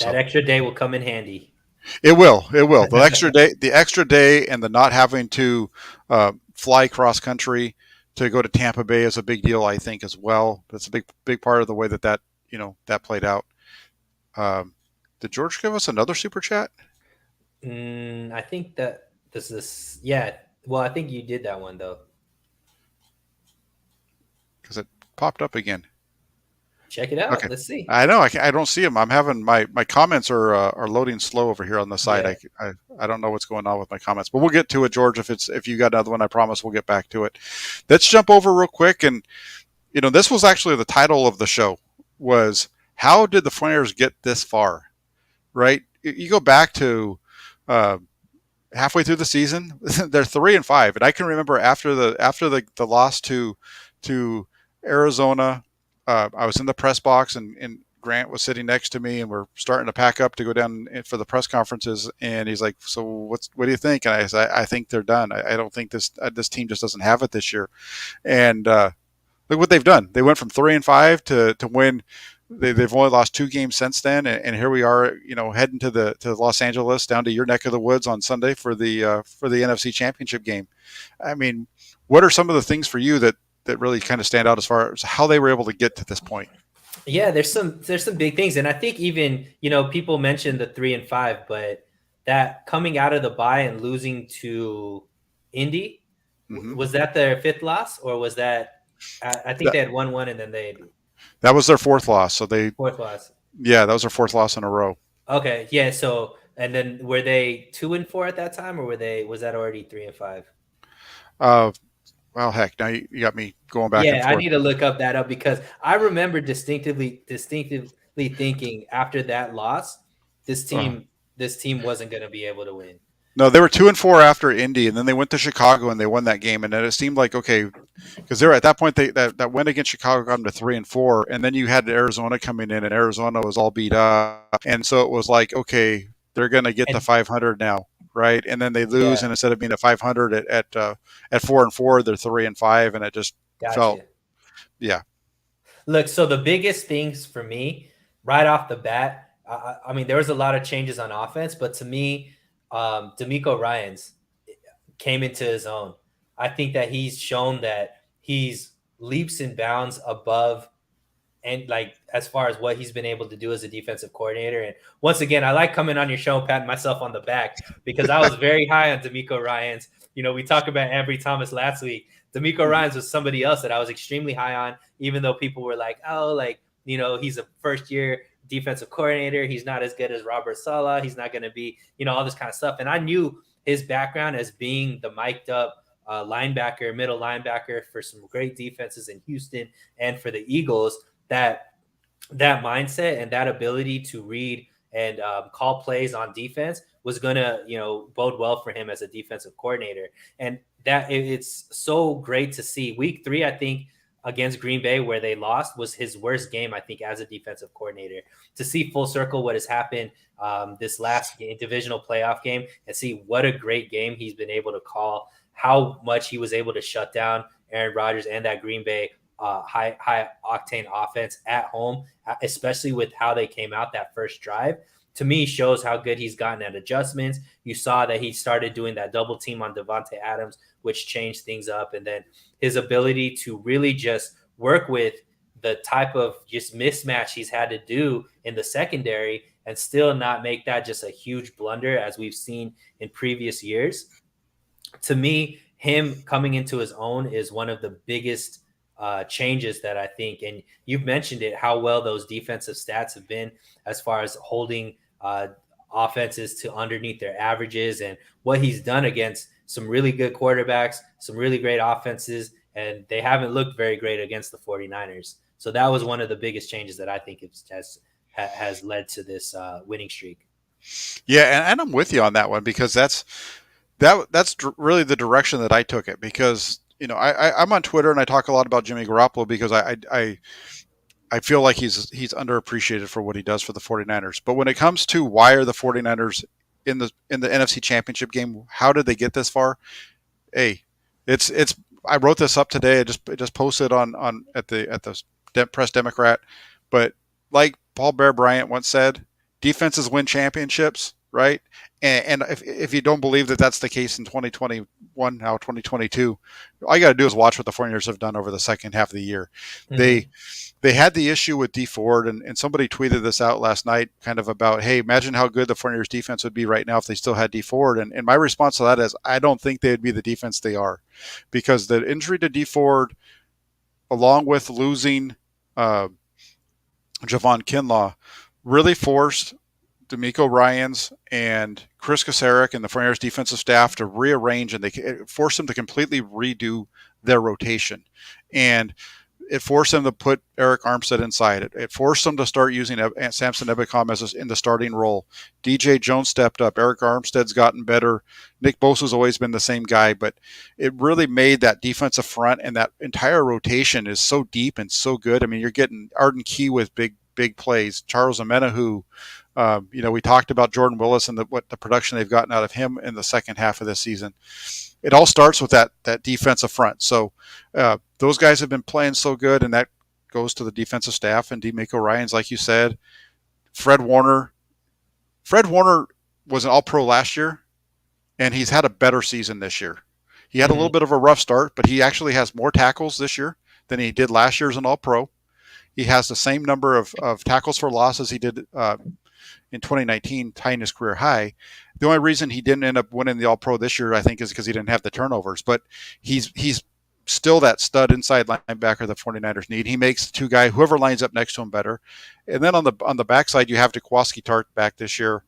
That extra day will come in handy. It will. The extra day, and the not having to fly cross country to go to Tampa Bay is a big deal, I think, as well. That's a big part of the way that played out. Did George give us another super chat? I think that this is Well, I think you did that one though, because it popped up again. Check it out. Okay. Let's see. I know. I don't see them. I'm having my comments are loading slow over here on the side. Yeah. I don't know what's going on with my comments, but we'll get to it, George. If you got another one, I promise we'll get back to it. Let's jump over real quick. And this was actually the title of the show was how did the Flyers get this far? Right? You go back to halfway through the season, they're 3-5, and I can remember after the loss to Arizona. I was in the press box, and Grant was sitting next to me, and we're starting to pack up to go down for the press conferences. And he's like, "So what do you think?" And I said, "I think they're done. I don't think this team just doesn't have it this year." And look what they've done. They went from 3-5 to win. They've only lost 2 games since then, and here we are, heading to Los Angeles, down to your neck of the woods on Sunday for the NFC Championship game. I mean, what are some of the things for you that really kind of stand out as far as how they were able to get to this point? Yeah, there's some big things, and I think even people mentioned the 3-5, but that coming out of the bye and losing to Indy, was that their 5th loss, or was that? I think they had 1-1, and then that was their 4th loss. So 4th loss. Yeah, that was their 4th loss in a row. Okay, yeah. So and then were they 2-4 at that time, or was that already 3-5? Well, heck, now you got me going back and forth. Yeah, I need to look that up because I remember distinctively thinking after that loss, this team wasn't going to be able to win. No, they were 2-4 after Indy, and then they went to Chicago and they won that game. And then it seemed like okay, because they were at that point that win against Chicago got them to 3-4, and then you had Arizona coming in, and Arizona was all beat up, and so it was like okay, they're going to get to 500 now. Right, and then they lose, and instead of being at 500 at 4-4, they're 3-5, and it just felt, yeah. Look, so the biggest things for me, right off the bat, I mean, there was a lot of changes on offense, but to me, D'Amico Ryans came into his own. I think that he's shown that he's leaps and bounds above and like as far as what he's been able to do as a defensive coordinator. And once again, I like coming on your show and patting myself on the back because I was very high on D'Amico Ryans. We talked about Ambry Thomas last week. D'Amico Ryans was somebody else that I was extremely high on, even though people were like, oh, like, he's a first year defensive coordinator. He's not as good as Robert Saleh. He's not going to be, all this kind of stuff. And I knew his background as being the mic'd up linebacker, middle linebacker for some great defenses in Houston and for the Eagles, that mindset and that ability to read and call plays on defense was going to, bode well for him as a defensive coordinator. And that it's so great to see. Week 3, I think, against Green Bay, where they lost, was his worst game, I think, as a defensive coordinator. To see full circle what has happened this last game, divisional playoff game, and see what a great game he's been able to call, how much he was able to shut down Aaron Rodgers and that Green Bay high octane offense at home, especially with how they came out that first drive, to me shows how good he's gotten at adjustments. You saw that he started doing that double team on Devontae Adams, which changed things up. And then his ability to really just work with the type of just mismatch he's had to do in the secondary and still not make that just a huge blunder as we've seen in previous years. To me, him coming into his own is one of the biggest changes that I think, and you've mentioned it, how well those defensive stats have been as far as holding offenses to underneath their averages, and what he's done against some really good quarterbacks, some really great offenses, and they haven't looked very great against the 49ers. So that was one of the biggest changes that I think has led to this winning streak. Yeah, and I'm with you on that one because that's really the direction that I took it, because I'm on Twitter and I talk a lot about Jimmy Garoppolo because I feel like he's underappreciated for what he does for the 49ers. But when it comes to why are the 49ers in the NFC Championship game, how did they get this far? Hey, it's I wrote this up today. I just posted on at the Press Democrat. But like Paul Bear Bryant once said, defenses win championships, right? And if you don't believe that that's the case in 2021, now 2022, all you got to do is watch what the 49ers have done over the second half of the year. Mm-hmm. They had the issue with Dee Ford, and somebody tweeted this out last night kind of about, hey, imagine how good the 49ers defense would be right now if they still had Dee Ford. And my response to that is, I don't think they would be the defense they are, because the injury to Dee Ford, along with losing Javon Kinlaw, really forced D'Amico Ryans and Chris Kasarik and the 49ers defensive staff to rearrange, and they forced them to completely redo their rotation. And it forced them to put Eric Armstead inside. It forced them to start using Samson Ebukam in the starting role. DJ Jones stepped up. Eric Armstead's gotten better. Nick Bosa's always been the same guy, but it really made that defensive front and that entire rotation is so deep and so good. I mean, you're getting Arden Key with big plays. Charles Omenihu. We talked about Jordan Willis and what the production they've gotten out of him in the second half of this season. It all starts with that defensive front. So those guys have been playing so good, and that goes to the defensive staff and D'Amico Ryans, like you said. Fred Warner was an All-Pro last year, and he's had a better season this year. He had a little bit of a rough start, but he actually has more tackles this year than he did last year as an All-Pro. He has the same number of tackles for loss as he did in 2019, tying his career high. The only reason he didn't end up winning the All-Pro this year, I think, is because he didn't have the turnovers. But he's still that stud inside linebacker the 49ers need. He makes the two guy, whoever lines up next to him, better. And then on the backside, you have Jaquiski Tartt back this year.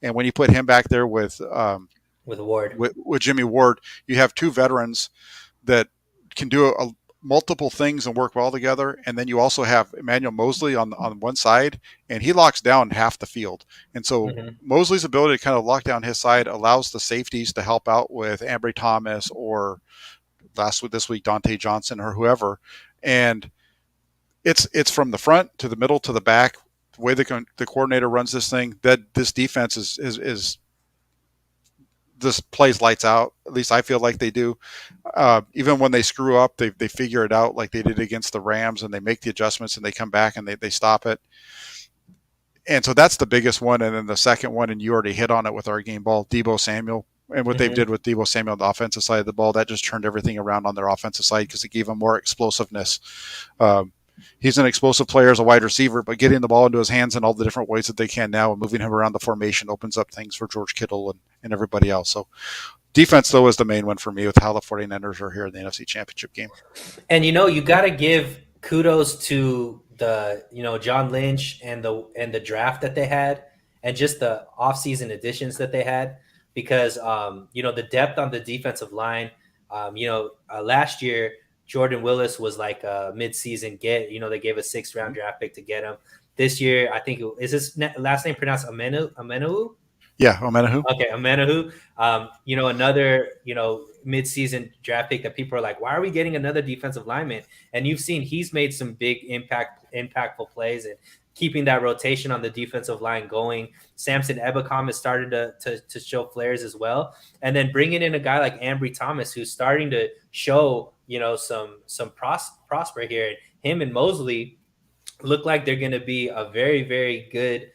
And when you put him back there with Ward, with Jimmy Ward, you have two veterans that can do multiple things and work well together. And then you also have Emmanuel Mosley on one side, and he locks down half the field. And so Mosley's ability to kind of lock down his side allows the safeties to help out with Ambry Thomas or this week Dante Johnson or whoever. And it's from the front to the middle to the back. The way the coordinator runs this thing, that this defense is this plays lights out. At least I feel like they do. Even when they screw up, they figure it out, like they did against the Rams, and they make the adjustments and they come back and they stop it. And so that's the biggest one. And then the second one, and you already hit on it with our game ball, Deebo Samuel. And what they did with Deebo Samuel on the offensive side of the ball, that just turned everything around on their offensive side because it gave them more explosiveness. he's an explosive player as a wide receiver, but getting the ball into his hands in all the different ways that they can now and moving him around the formation opens up things for George Kittle and everybody else. So defense, though, is the main one for me with how the 49ers are here in the NFC Championship game. And you got to give kudos to the John Lynch and the draft that they had, and just the offseason additions that they had, because the depth on the defensive line. Last year Jordan Willis was like a midseason get. They gave a 6th-round draft pick to get him. This year, I think is his last name pronounced Amenahu? Yeah, Omenahu. Okay, Amenahu. Another mid-season draft pick that people are like, why are we getting another defensive lineman? And you've seen he's made some big impactful plays and keeping that rotation on the defensive line going. Samson Ebukam has started to show flares as well, and then bringing in a guy like Ambry Thomas who's starting to show some prosper here. And him and Mosley look like they're going to be a very, very good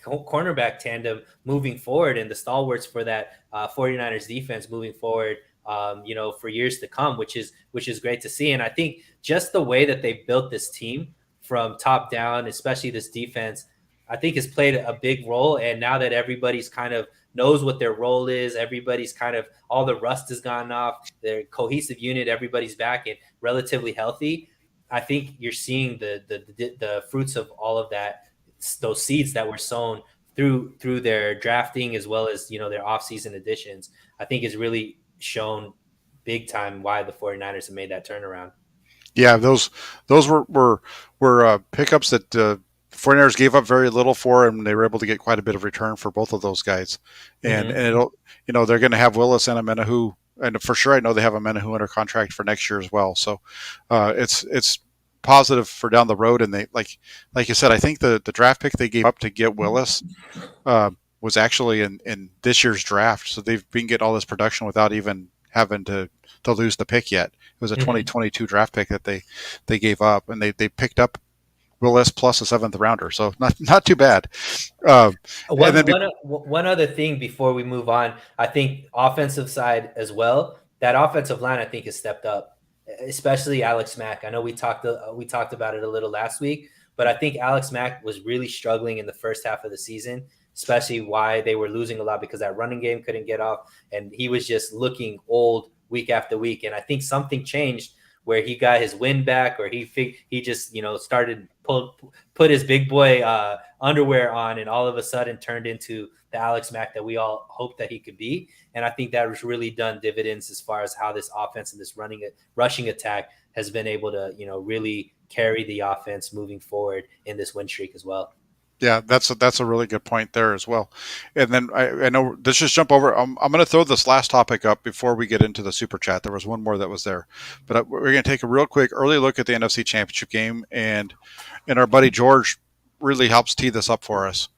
cornerback tandem moving forward, and the stalwarts for that 49ers defense moving forward, for years to come, which is great to see. And I think just the way that they built this team from top down, especially this defense, I think has played a big role. And now that everybody's kind of knows what their role is, everybody's kind of, all the rust has gone off, their cohesive unit, everybody's back and relatively healthy. I think you're seeing the fruits of all of that, those seeds that were sown through their drafting as well as their offseason additions. I think has really shown big time why the 49ers have made that turnaround. Yeah, those were pickups that 49ers gave up very little for, and they were able to get quite a bit of return for both of those guys. And Mm-hmm. and it'll they're going to have Willis and Amenahu, and for sure I know they have Amenahu under contract for next year as well. So it's positive for down the road. And they like you said, I think the draft pick they gave up to get Willis was actually in this year's draft. So they've been getting all this production without even having to lose the pick yet. It was a Mm-hmm. 2022 draft pick that they gave up, and they picked up Willis plus a 7th rounder. So not too bad. And then One other thing before we move on, I think offensive side as well. That offensive line, I think, has stepped up, especially Alex Mack. I know we talked about it a little last week, but I think Alex Mack was really struggling in the first half of the season, especially why they were losing a lot because that running game couldn't get off, and he was just looking old week after week. And I think something changed where he got his wind back, or he just started put his big boy underwear on, and all of a sudden turned into the Alex Mack that we all hoped that he could be. And I think that was really done dividends as far as how this offense and this rushing attack has been able to really carry the offense moving forward in this win streak as well. yeah, that's a really good point there as well. And then I know let's just jump over. I'm going to throw this last topic up before we get into the super chat. There was one more that was there, but we're going to take a real quick early look at the NFC Championship game, and our buddy George really helps tee this up for us.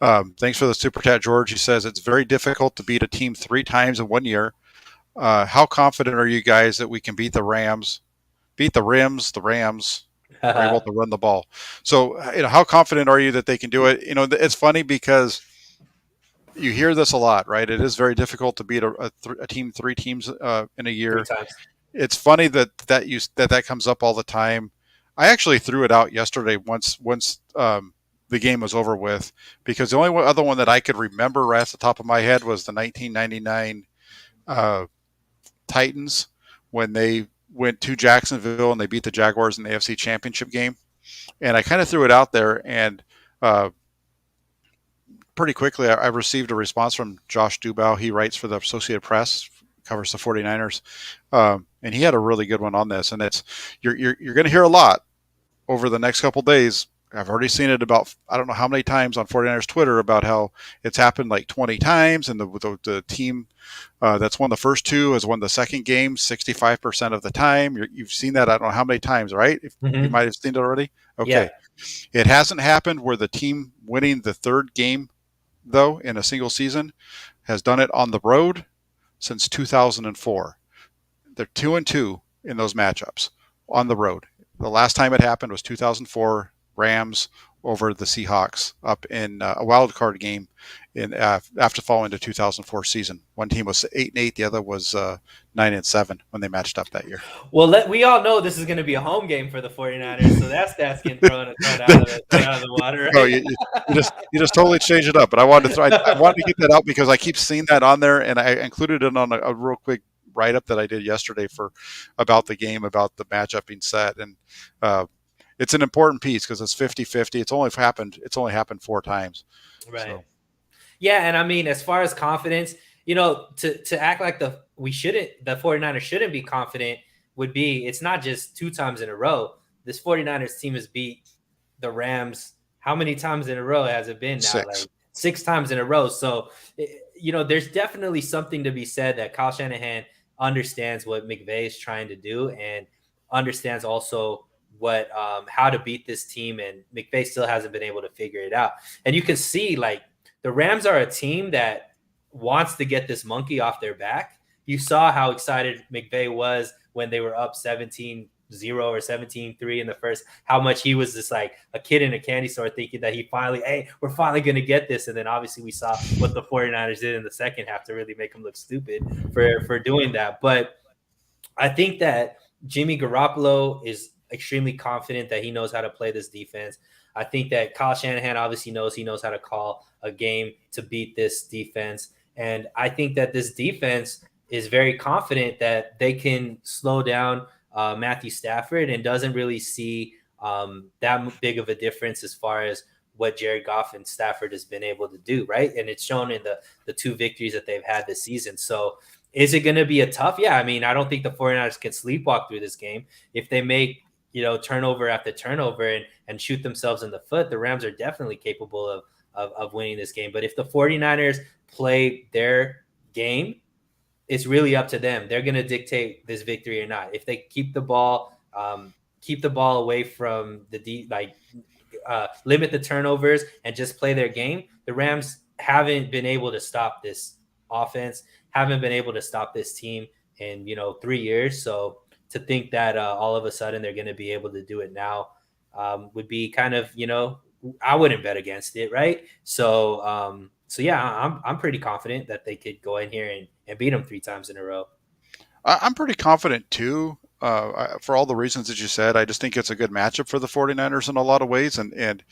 Thanks for the super chat, George. He says it's very difficult to beat a team 3 times in 1 year. How confident are you guys that we can beat the Rams, beat the Rims, the Rams? Are able to run the ball. So, how confident are you that they can do it? It's funny because you hear this a lot, right? It is very difficult to beat a team 3 teams in a Three year. times. It's funny that comes up all the time. I actually threw it out yesterday once the game was over with, because the only other one that I could remember right off the top of my head was the 1999 Titans, when they went to Jacksonville and they beat the Jaguars in the AFC Championship game. And I kind of threw it out there, and pretty quickly I received a response from Josh Dubow. He writes for the Associated Press, covers the 49ers, and he had a really good one on this. And it's you're going to hear a lot over the next couple of days. I've already seen it about, I don't know how many times on 49ers Twitter, about how it's happened like 20 times, and the team that's won the first 2 has won the second game 65% of the time. You've seen that I don't know how many times, right? You might have seen it already. Okay. Yeah. It hasn't happened where the team winning the 3rd game, though, in a single season has done it on the road since 2004. They're 2-2 in those matchups on the road. The last time it happened was 2004. Rams over the Seahawks up in a wild card game in after following the 2004 season. One team was 8-8, the other was 9-7 when they matched up that year. Well, we all know this is going to be a home game for the 49ers, so that stats getting thrown out of the water, No, right? you just totally changed it up. But I wanted to I wanted to get that out because I keep seeing that on there, and I included it on a real quick write up that I did yesterday for about the game, about the matchup being set, and uh, it's an important piece because it's 50-50. It's only happened 4 times. Right. So Yeah, and I mean, as far as confidence, to act like the 49ers shouldn't be confident would be, it's not just 2 times in a row. This 49ers team has beat the Rams. How many times in a row has it been now? Like 6. 6 times in a row. So, there's definitely something to be said that Kyle Shanahan understands what McVay is trying to do and understands also what how to beat this team. And McVay still hasn't been able to figure it out. And you can see, like, the Rams are a team that wants to get this monkey off their back. You saw how excited McVay was when they were up 17-0 or 17-3 in the first, how much he was just like a kid in a candy store thinking that we're finally going to get this. And then obviously we saw what the 49ers did in the second half to really make them look stupid for doing that. But I think that Jimmy Garoppolo is extremely confident that he knows how to play this defense. I think that Kyle Shanahan obviously knows he knows how to call a game to beat this defense. And I think that this defense is very confident that they can slow down Matthew Stafford and doesn't really see that big of a difference as far as what Jared Goff and Stafford has been able to do, right? And it's shown in the 2 victories that they've had this season. So is it going to be a tough? Yeah, I mean, I don't think the 49ers can sleepwalk through this game. If they make, turnover after turnover and shoot themselves in the foot, the Rams are definitely capable of winning this game. But if the 49ers play their game, it's really up to them. They're going to dictate this victory or not. If they keep the ball away from limit the turnovers and just play their game, the Rams haven't been able to stop this offense, haven't been able to stop this team in 3 years. So to think that all of a sudden they're going to be able to do it now would be kind of, I wouldn't bet against it, right? So yeah, I'm pretty confident that they could go in here and beat them 3 times in a row. I'm pretty confident too. For all the reasons that you said, I just think it's a good matchup for the 49ers in a lot of ways. And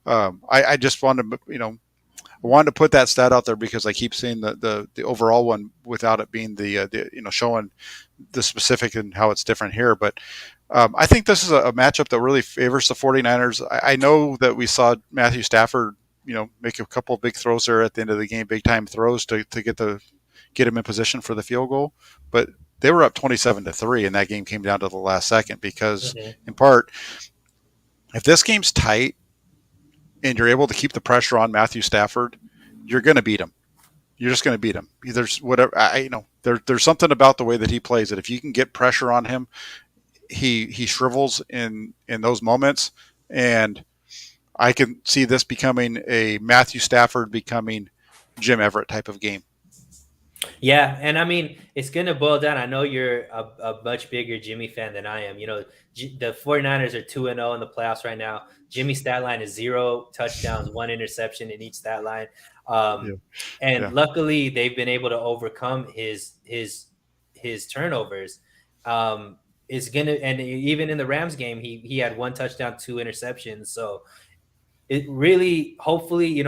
I just wanted to, I wanted to put that stat out there because I keep seeing the overall one without it being the showing the specific and how it's different here. But I think this is a matchup that really favors the 49ers. I know that we saw Matthew Stafford, make a couple of big throws there at the end of the game, big time throws to get him in position for the field goal. But they were up 27-3, and that game came down to the last second because, in part, if this game's tight and you're able to keep the pressure on Matthew Stafford, you're going to beat him. You're just going to beat him. There's whatever there's something about the way that he plays that if you can get pressure on him, he shrivels in those moments, and I can see this becoming a Matthew Stafford becoming Jim Everett type of game. Yeah, and I mean, it's going to boil down. I know you're a much bigger Jimmy fan than I am. The 49ers are 2-0 in the playoffs right now. Jimmy's stat line is 0 touchdowns, 1 interception in each stat line. And luckily, they've been able to overcome his turnovers. And even in the Rams game, he had 1 touchdown, 2 interceptions. So it really, hopefully,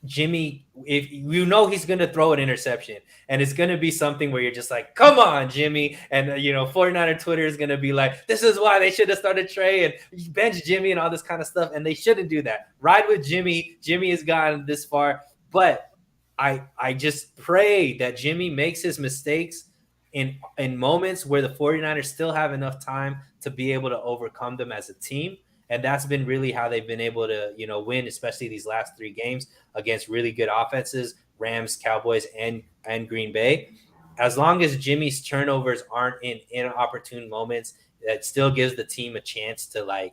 Jimmy, if he's going to throw an interception, and it's going to be something where you're just like, come on, Jimmy. And, 49er Twitter is going to be like, this is why they should have started Trey and bench Jimmy and all this kind of stuff. And they shouldn't do that. Ride with Jimmy. Jimmy has gotten this far. But I just pray that Jimmy makes his mistakes in moments where the 49ers still have enough time to be able to overcome them as a team. And that's been really how they've been able to, win, especially these last 3 games against really good offenses, Rams, Cowboys, and Green Bay. As long as Jimmy's turnovers aren't in inopportune moments, that still gives the team a chance to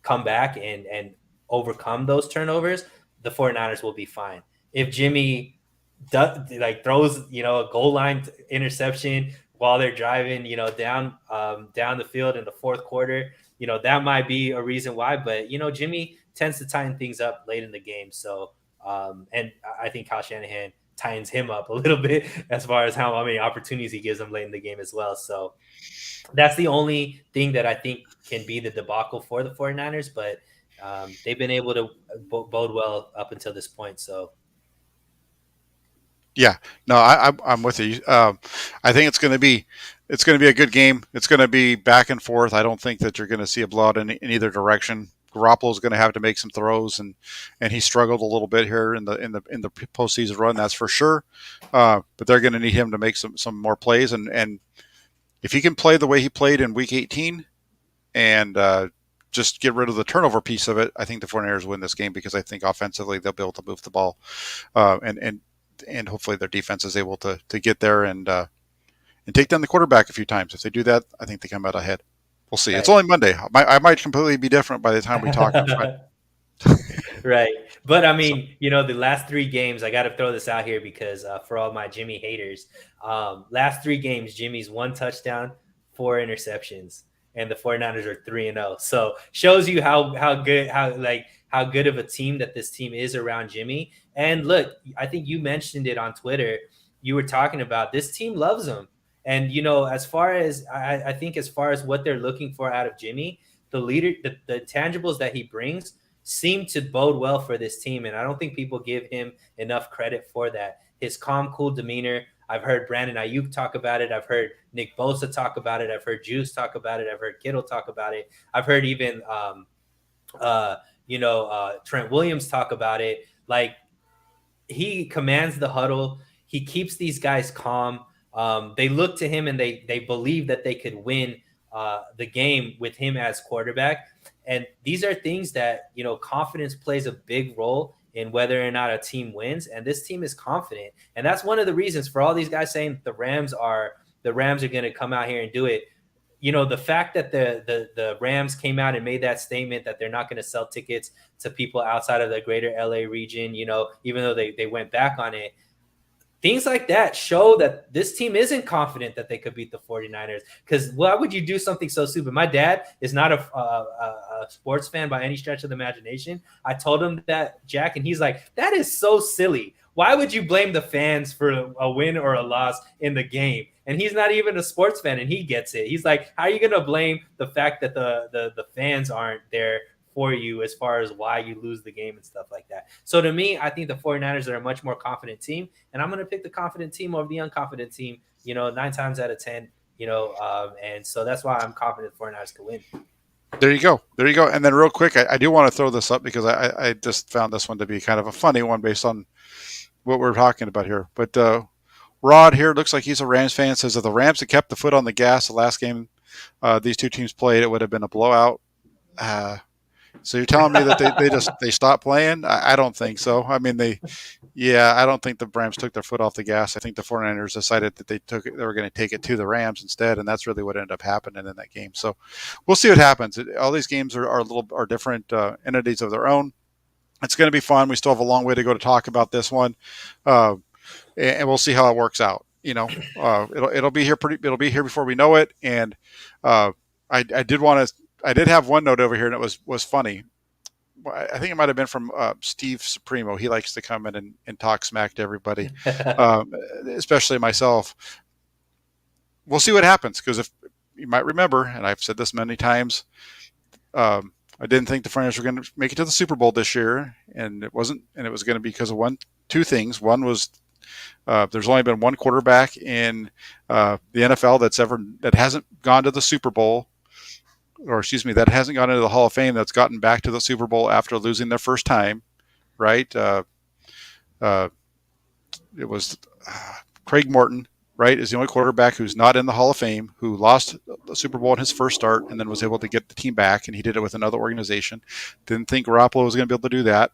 come back and overcome those turnovers, the 49ers will be fine. If Jimmy throws, a goal line interception while they're driving, down the field in the fourth quarter, that might be a reason why. But Jimmy tends to tighten things up late in the game. So and I think Kyle Shanahan tightens him up a little bit as far as how many opportunities he gives him late in the game as well. So that's the only thing that I think can be the debacle for the 49ers. But they've been able to bode well up until this point. So Yeah, no, I'm with you. I think it's going to be a good game. It's going to be back and forth. I don't think that you're going to see a blowout in either direction. Garoppolo's going to have to make some throws, and he struggled a little bit here in the postseason run. That's for sure. But they're going to need him to make some more plays, and if he can play the way he played in Week 18, and just get rid of the turnover piece of it, I think the 49ers win this game because I think offensively they'll be able to move the ball, and hopefully their defense is able to get there and take down the quarterback a few times. If they do that, I think they come out ahead. We'll see. It's right. only Monday. I might completely be different by the time we talk on Friday. Right. But I So, mean, the last 3 games, I got to throw this out here because for all my Jimmy haters, last 3 games, Jimmy's 1 touchdown, 4 interceptions, and the 49ers are 3-0. So shows you how good of a team that this team is around Jimmy. And look, I think you mentioned it on Twitter. You were talking about this team loves him. And as far as I think as far as what they're looking for out of Jimmy, the tangibles that he brings seem to bode well for this team. And I don't think people give him enough credit for that. His calm, cool demeanor. I've heard Brandon Ayuk talk about it. I've heard Nick Bosa talk about it. I've heard Juice talk about it. I've heard Kittle talk about it. I've heard even, Trent Williams talk about it. Like, he commands the huddle. He keeps these guys calm. They look to him and they believe that they could win the game with him as quarterback. And these are things that, confidence plays a big role in whether or not a team wins. And this team is confident. And that's one of the reasons for all these guys saying the Rams are going to come out here and do it. The fact that the Rams came out and made that statement that they're not going to sell tickets to people outside of the greater LA region, even though they went back on it, things like that show that this team isn't confident that they could beat the 49ers. Because why would you do something so stupid? My dad is not a sports fan by any stretch of the imagination. I told him that, Jack, and he's like, that is so silly. Why would you blame the fans for a win or a loss in the game? And he's not even a sports fan, and he gets it. He's like, how are you going to blame the fact that the fans aren't there for you as far as why you lose the game and stuff like that? So to me, I think the 49ers are a much more confident team, and I'm going to pick the confident team over the unconfident team, 9 times out of 10, and so that's why I'm confident the 49ers can win. there you go. There you go. And then real quick, I do want to throw this up because I just found this one to be kind of a funny one based on what we're talking about here. But Rod here looks like he's a Rams fan. Says if the Rams had kept the foot on the gas the last game these two teams played, it would have been a blowout. So you're telling me that they stopped playing? I don't think so. I mean, I don't think the Rams took their foot off the gas. I think the 49ers decided that they were going to take it to the Rams instead, and that's really what ended up happening in that game. So we'll see what happens. All these games are different entities of their own. It's going to be fun. We still have a long way to go to talk about this one, and we'll see how it works out. It'll be here it'll be here before we know it. And I did have one note over here, and it was funny. I think it might have been from Steve Supremo. He likes to come in and talk smack to everybody, especially myself. We'll see what happens, because if you might remember, and I've said this many times, I didn't think the 49ers were going to make it to the Super Bowl this year, and it wasn't. And it was going to be because of two things. One was there's only been one quarterback in the NFL that hasn't gone to the Super Bowl, or excuse me, that hasn't gone into the Hall of Fame, that's gotten back to the Super Bowl after losing their first time, right? It was Craig Morton, right, is the only quarterback who's not in the Hall of Fame, who lost the Super Bowl in his first start and then was able to get the team back, and he did it with another organization. Didn't think Garoppolo was going to be able to do that.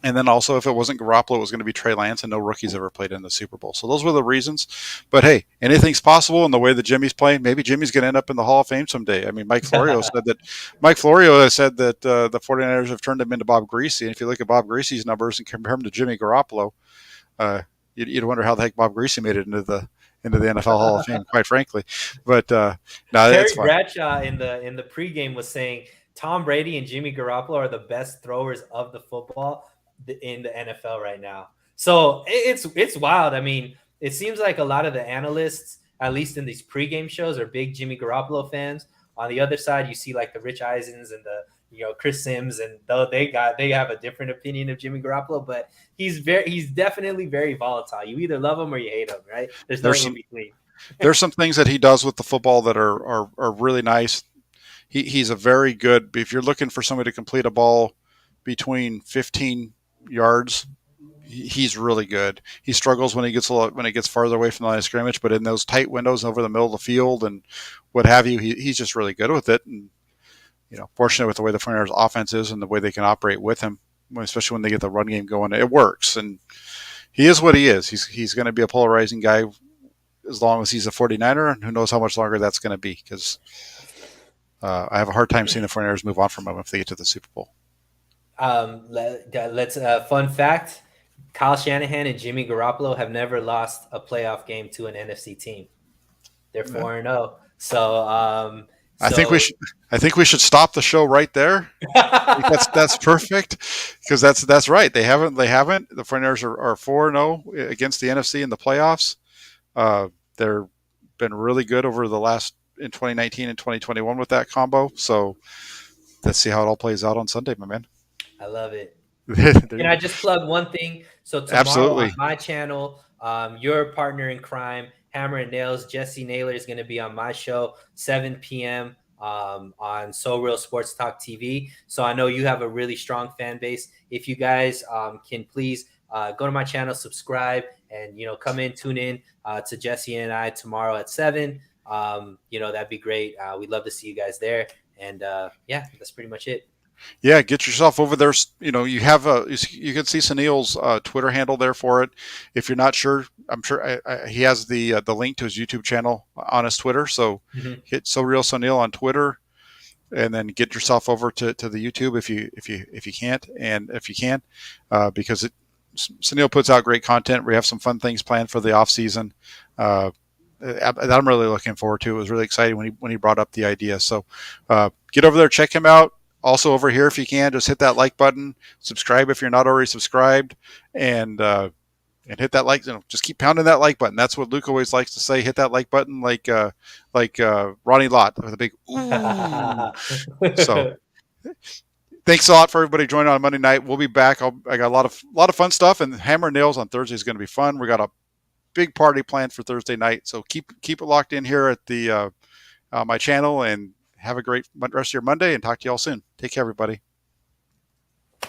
And then also, if it wasn't Garoppolo, it was going to be Trey Lance, and no rookies ever played in the Super Bowl. So those were the reasons. But hey, anything's possible in the way that Jimmy's playing. Maybe Jimmy's going to end up in the Hall of Fame someday. I mean, Mike Florio said that the 49ers have turned him into Bob Greasy. And if you look at Bob Greasy's numbers and compare him to Jimmy Garoppolo, you'd wonder how the heck Bob Greasy made it into the NFL Hall of Fame, quite frankly. But no, it's Terry fun. Bradshaw in the pregame was saying Tom Brady and Jimmy Garoppolo are the best throwers of the football in the NFL right now. So it's wild. I mean, it seems like a lot of the analysts, at least in these pregame shows, are big Jimmy Garoppolo fans. On the other side, you see like the Rich Eisens and the Chris Sims, and though they have a different opinion of Jimmy Garoppolo, but he's definitely very volatile. You either love him or you hate him, right? There's no There's in some between. there's some things that he does with the football that are really nice. He's a very good. If you're looking for somebody to complete a ball between 15 yards, he's really good. He struggles when he gets farther away from the line of scrimmage, but in those tight windows over the middle of the field and what have you, he's just really good with it. And fortunately with the way the 49ers offense is and the way they can operate with him, especially when they get the run game going, it works. And he is what he is. He's going to be a polarizing guy as long as he's a 49er, and who knows how much longer that's going to be, because I have a hard time seeing the 49ers move on from him if they get to the Super Bowl. Let's fun fact: Kyle Shanahan and Jimmy Garoppolo have never lost a playoff game to an NFC team. They're 4-0. So I think we should stop the show right there. That's perfect, because that's right. They haven't. The 49ers are 4-0 against the NFC in the playoffs. They're been really good over the last in 2019 and 2021 with that combo. So let's see how it all plays out on Sunday, my man. I love it. Can I just plug one thing? So tomorrow Absolutely. on my channel, your partner in crime, Hammer and Nails, Jesse Naylor, is going to be on my show 7 p.m. On So Real Sports Talk TV. So I know you have a really strong fan base. If you guys can please go to my channel, subscribe, and come in, tune in to Jesse and I tomorrow at 7. That'd be great. We'd love to see you guys there. And yeah, that's pretty much it. Yeah, get yourself over there. You can see Sunil's Twitter handle there for it. If you're not sure, I'm sure he has the link to his YouTube channel on his Twitter. So hit So Real Sunil on Twitter, and then get yourself over to the YouTube if you can't, and if you can, because Sunil puts out great content. We have some fun things planned for the off season. That I'm really looking forward to. It was really exciting when he brought up the idea. So get over there, check him out. Also over here, if you can, just hit that like button, subscribe if you're not already subscribed, and hit that like. Just keep pounding that like button. That's what Luke always likes to say. Hit that like button, like Ronnie Lott with a big ooh. So thanks a lot for everybody joining on Monday night. We'll be back. I got a lot of fun stuff, and Hammer and Nails on Thursday is going to be fun. We got a big party planned for Thursday night, so keep it locked in here at the my channel, and have a great rest of your Monday, and talk to you all soon. Take care, everybody.